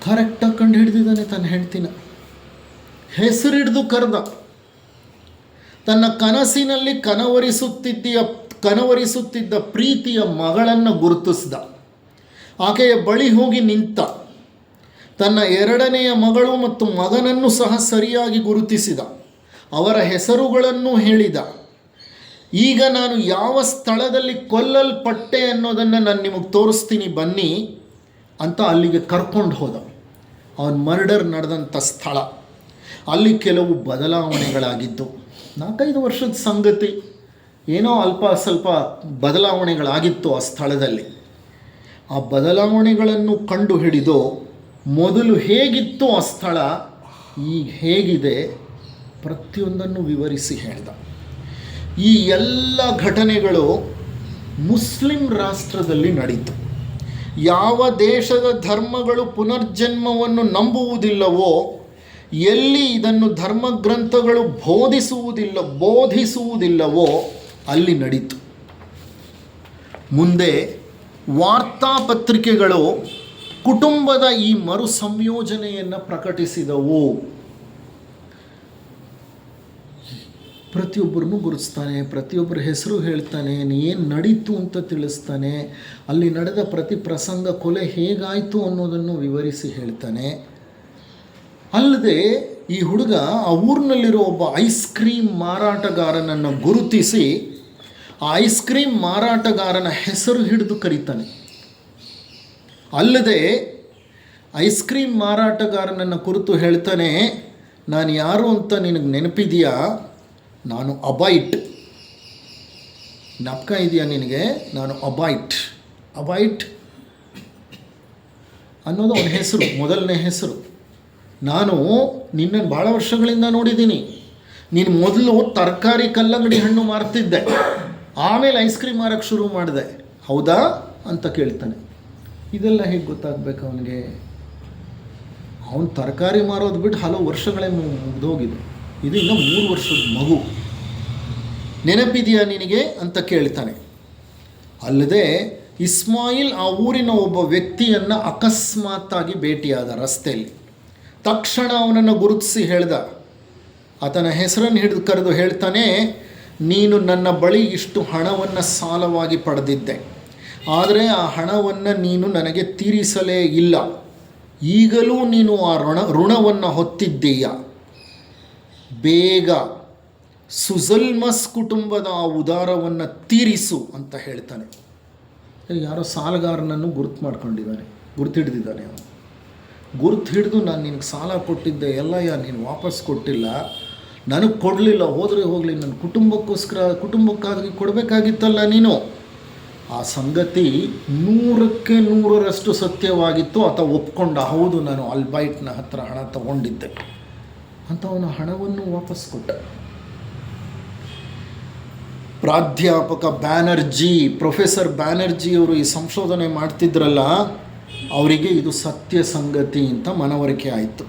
ಕರೆಕ್ಟಾಗಿ ಕಂಡು ಹಿಡಿದಿದ್ದಾನೆ ತನ್ನ ಹೆಂಡ್ತಿನ. ಹೆಸರಿಡ್ದು ಕರೆದ. ತನ್ನ ಕನಸಿನಲ್ಲಿ ಕನವರಿಸುತ್ತಿದ್ದ ಪ್ರೀತಿಯ ಮಗಳನ್ನು ಗುರುತಿಸಿದ. ಆಕೆಯ ಬಳಿ ಹೋಗಿ ನಿಂತ. ತನ್ನ 2ನೆಯ ಮಗಳು ಮತ್ತು ಮಗನನ್ನು ಸಹ ಸರಿಯಾಗಿ ಗುರುತಿಸಿದ. ಅವರ ಹೆಸರುಗಳನ್ನು ಹೇಳಿದ. ಈಗ ನಾನು ಯಾವ ಸ್ಥಳದಲ್ಲಿ ಕೊಲ್ಲಲ್ಪಟ್ಟೆ ಅನ್ನೋದನ್ನು ನಾನು ನಿಮಗೆ ತೋರಿಸ್ತೀನಿ ಬನ್ನಿ ಅಂತ ಅಲ್ಲಿಗೆ ಕರ್ಕೊಂಡು ಹೋದ. ಅವನ ಮರ್ಡರ್ ನಡೆದಂಥ ಸ್ಥಳ. ಅಲ್ಲಿ ಕೆಲವು ಬದಲಾವಣೆಗಳಾಗಿದ್ದು, 4-5 ವರ್ಷದ ಸಂಗತಿ, ಏನೋ ಅಲ್ಪ ಸ್ವಲ್ಪ ಬದಲಾವಣೆಗಳಾಗಿತ್ತು ಆ ಸ್ಥಳದಲ್ಲಿ. ಆ ಬದಲಾವಣೆಗಳನ್ನು ಕಂಡು ಹಿಡಿದು ಮೊದಲು ಹೇಗಿತ್ತು ಆ ಸ್ಥಳ, ಈಗ ಹೇಗಿದೆ ಪ್ರತಿಯೊಂದನ್ನು ವಿವರಿಸಿ ಹೇಳ್ದ. ಈ ಎಲ್ಲ ಘಟನೆಗಳು ಮುಸ್ಲಿಂ ರಾಷ್ಟ್ರದಲ್ಲಿ ನಡೀತು. ಯಾವ ದೇಶದ ಧರ್ಮಗಳು ಪುನರ್ಜನ್ಮವನ್ನು ನಂಬುವುದಿಲ್ಲವೋ, ಎಲ್ಲಿ ಇದನ್ನು ಧರ್ಮಗ್ರಂಥಗಳು ಬೋಧಿಸುವುದಿಲ್ಲವೋ ಅಲ್ಲಿ ನಡೀತು. ಮುಂದೆ ವಾರ್ತಾಪತ್ರಿಕೆಗಳು ಕುಟುಂಬದ ಈ ಮರು ಸಂಯೋಜನೆಯನ್ನು ಪ್ರಕಟಿಸಿದವು. ಪ್ರತಿಯೊಬ್ಬರನ್ನು ಗುರುತಿಸ್ತಾನೆ, ಪ್ರತಿಯೊಬ್ಬರ ಹೆಸರು ಹೇಳ್ತಾನೆ, ಏನು ನಡೀತು ಅಂತ ತಿಳಿಸ್ತಾನೆ, ಅಲ್ಲಿ ನಡೆದ ಪ್ರತಿ ಪ್ರಸಂಗ, ಕೊಲೆ ಹೇಗಾಯಿತು ಅನ್ನೋದನ್ನು ವಿವರಿಸಿ ಹೇಳ್ತಾನೆ. ಅಲ್ಲದೆ ಈ ಹುಡುಗ ಆ ಊರಿನಲ್ಲಿರೋ ಒಬ್ಬ ಐಸ್ ಕ್ರೀಮ್ ಮಾರಾಟಗಾರನನ್ನು ಗುರುತಿಸಿ ಆ ಐಸ್ ಕ್ರೀಮ್ ಮಾರಾಟಗಾರನ ಹೆಸರು ಹಿಡಿದು ಕರೀತಾನೆ. ಅಲ್ಲದೆ ಐಸ್ ಕ್ರೀಮ್ ಮಾರಾಟಗಾರನನ್ನು ಕುರಿತು ಹೇಳ್ತಾನೆ, ನಾನು ಯಾರು ಅಂತ ನಿನಗೆ ನೆನಪಿದೆಯಾ? ನಾನು ಅಬೈಟ್. ಜ್ಞಾಪಕ ಇದೆಯಾ ನಿನಗೆ? ನಾನು ಅಬೈಟ್ ಅನ್ನೋದು ಅವನ ಹೆಸರು, ಮೊದಲನೇ ಹೆಸರು. ನಾನು ನಿನ್ನನ್ನು ಭಾಳ ವರ್ಷಗಳಿಂದ ನೋಡಿದ್ದೀನಿ. ನೀನು ಮೊದಲು ತರಕಾರಿ ಕಲ್ಲಂಗಡಿ ಹಣ್ಣು ಮಾರ್ತಿದ್ದೆ, ಆಮೇಲೆ ಐಸ್ ಕ್ರೀಮ್ ಮಾರೋಕ್ಕೆ ಶುರು ಮಾಡಿದೆ, ಹೌದಾ ಅಂತ ಕೇಳ್ತಾನೆ. ಇದೆಲ್ಲ ಹೇಗೆ ಗೊತ್ತಾಗಬೇಕು ಅವನಿಗೆ? ಅವನು ತರಕಾರಿ ಮಾರೋದು ಬಿಟ್ಟು ಹಲವು ವರ್ಷಗಳೇ ಮುಗಿದೋಗಿದೆ. ಇದು ಇನ್ನೂ 3 ವರ್ಷದ ಮಗು. ನೆನಪಿದೆಯಾ ನಿನಗೆ ಅಂತ ಕೇಳ್ತಾನೆ. ಅಲ್ಲದೆ ಇಸ್ಮಾಯಿಲ್ ಆ ಊರಿನ ಒಬ್ಬ ವ್ಯಕ್ತಿಯನ್ನು ಅಕಸ್ಮಾತ್ತಾಗಿ ಭೇಟಿಯಾದ ರಸ್ತೆಯಲ್ಲಿ. ತಕ್ಷಣ ಅವನನ್ನು ಗುರುತಿಸಿ ಹೇಳ್ದ. ಆತನ ಹೆಸರನ್ನು ಹಿಡಿದು ಕರೆದು ಹೇಳ್ತಾನೆ, ನೀನು ನನ್ನ ಬಳಿ ಇಷ್ಟು ಹಣವನ್ನು ಸಾಲವಾಗಿ ಪಡೆದಿದ್ದೆ, ಆದರೆ ಆ ಹಣವನ್ನು ನೀನು ನನಗೆ ತೀರಿಸಲೇ ಇಲ್ಲ. ಈಗಲೂ ನೀನು ಆ ಋಣವನ್ನು ಹೊತ್ತಿದ್ದೀಯ. ಬೇಗ ಸುಜಲ್ಮಸ್ ಕುಟುಂಬದ ಆ ಉದಾರವನ್ನು ತೀರಿಸು ಅಂತ ಹೇಳ್ತಾನೆ. ಯಾರೋ ಸಾಲಗಾರನನ್ನು ಗುರುತಿಡಿದಿದ್ದಾನೆ ಅವನು. ಗುರುತು ಹಿಡಿದು ನಾನು ನಿನಗೆ ಸಾಲ ಕೊಟ್ಟಿದ್ದೆ, ಎಲ್ಲ ನೀನು ವಾಪಸ್ ಕೊಟ್ಟಿಲ್ಲ, ನನಗೆ ಕೊಡಲಿಲ್ಲ, ಹೋದರೆ ಹೋಗಲಿ, ನನ್ನ ಕುಟುಂಬಕ್ಕಾಗಿ ಕೊಡಬೇಕಾಗಿತ್ತಲ್ಲ ನೀನು. ಆ ಸಂಗತಿ 100ಕ್ಕೆ 100ರಷ್ಟು ಸತ್ಯವಾಗಿತ್ತು. ಆತ ಒಪ್ಕೊಂಡ, ಹೌದು ನಾನು ಅಲ್ಬೈಟ್ನ ಹತ್ರ ಹಣ ತಗೊಂಡಿದ್ದೆ ಅಂತ. ಅವನ ಹಣವನ್ನು ವಾಪಸ್ ಕೊಟ್ಟ. ಪ್ರಾಧ್ಯಾಪಕ ಬ್ಯಾನರ್ಜಿ, ಪ್ರೊಫೆಸರ್ ಬ್ಯಾನರ್ಜಿಯವರು ಈ ಸಂಶೋಧನೆ ಮಾಡ್ತಿದ್ರಲ್ಲ, ಅವರಿಗೆ ಇದು ಸತ್ಯ ಸಂಗತಿ ಅಂತ ಮನವರಿಕೆ ಆಯಿತು.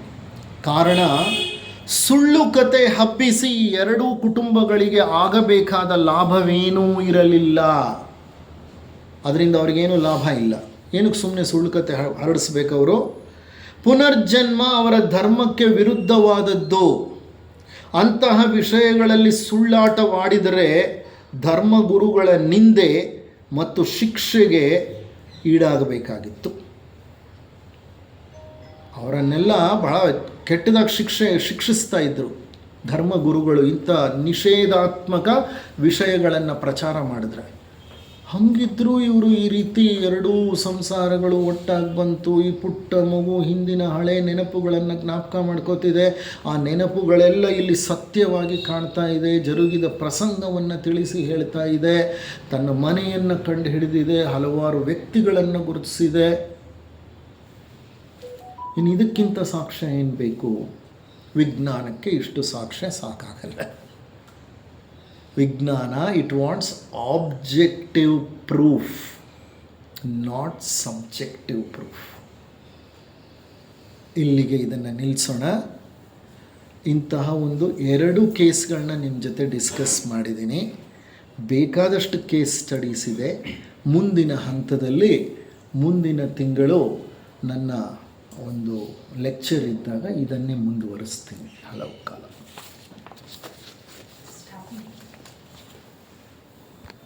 ಕಾರಣ, ಸುಳ್ಳು ಕತೆ ಹಬ್ಬಿಸಿ ಎರಡೂ ಕುಟುಂಬಗಳಿಗೆ ಆಗಬೇಕಾದ ಲಾಭವೇನೂ ಇರಲಿಲ್ಲ. ಅದರಿಂದ ಅವ್ರಿಗೇನೂ ಲಾಭ ಇಲ್ಲ. ಏನಕ್ಕೆ ಸುಮ್ಮನೆ ಸುಳ್ಳು ಕತೆ ಹರಡಿಸ್ಬೇಕವರು? ಪುನರ್ಜನ್ಮ ಅವರ ಧರ್ಮಕ್ಕೆ ವಿರುದ್ಧವಾದದ್ದು. ಅಂತಹ ವಿಷಯಗಳಲ್ಲಿ ಸುಳ್ಳಾಟವಾಡಿದರೆ ಧರ್ಮಗುರುಗಳ ನಿಂದೆ ಮತ್ತು ಶಿಕ್ಷೆಗೆ ಈಡಾಗಬೇಕಾಗಿತ್ತು. ಅವರನ್ನೆಲ್ಲ ಬಹಳ ಕೆಟ್ಟದಾಗಿ ಶಿಕ್ಷಿಸ್ತಾ ಇದ್ದರು ಧರ್ಮಗುರುಗಳು ಇಂಥ ನಿಷೇಧಾತ್ಮಕ ವಿಷಯಗಳನ್ನು ಪ್ರಚಾರ ಮಾಡಿದ್ರೆ. ಹಂಗಿದ್ದರೂ ಇವರು ಈ ರೀತಿ ಎರಡೂ ಸಂಸಾರಗಳು ಒಟ್ಟಾಗಿ ಬಂತು. ಈ ಪುಟ್ಟ ಮಗು ಹಿಂದಿನ ಹಳೆ ನೆನಪುಗಳನ್ನು ಜ್ಞಾಪಕ ಮಾಡ್ಕೋತಿದೆ. ಆ ನೆನಪುಗಳೆಲ್ಲ ಇಲ್ಲಿ ಸತ್ಯವಾಗಿ ಕಾಣ್ತಾ ಇದೆ. ಜರುಗಿದ ಪ್ರಸಂಗವನ್ನು ತಿಳಿಸಿ ಹೇಳ್ತಾ ಇದೆ. ತನ್ನ ಮನೆಯನ್ನು ಕಂಡು ಹಿಡಿದಿದೆ. ಹಲವಾರು ವ್ಯಕ್ತಿಗಳನ್ನು ಗುರುತಿಸಿದೆ. ಇನ್ನು ಇದಕ್ಕಿಂತ ಸಾಕ್ಷ್ಯ ಏನು ಬೇಕು? ವಿಜ್ಞಾನಕ್ಕೆ ಇಷ್ಟು ಸಾಕ್ಷ್ಯ ಸಾಕಾಗಲ್ಲ. ವಿಜ್ಞಾನ it wants objective proof, not subjective proof. ಇಲ್ಲಿಗೆ ಇದನ್ನು ನಿಲ್ಲಿಸೋಣ. ಇಂತಹ ಒಂದು 2 ಕೇಸ್ಗಳನ್ನ ನಿಮ್ಮ ಜೊತೆ ಡಿಸ್ಕಸ್ ಮಾಡಿದ್ದೀನಿ. ಬೇಕಾದಷ್ಟು ಕೇಸ್ ಸ್ಟಡೀಸ್ ಇದೆ. ಮುಂದಿನ ಹಂತದಲ್ಲಿ ಮುಂದಿನ ತಿಂಗಳು ನನ್ನ ಒಂದು ಲೆಕ್ಚರ್ ಇದ್ದಾಗ ಇದನ್ನೇ ಮುಂದುವರಿಸ್ತೀನಿ. ಹಲವು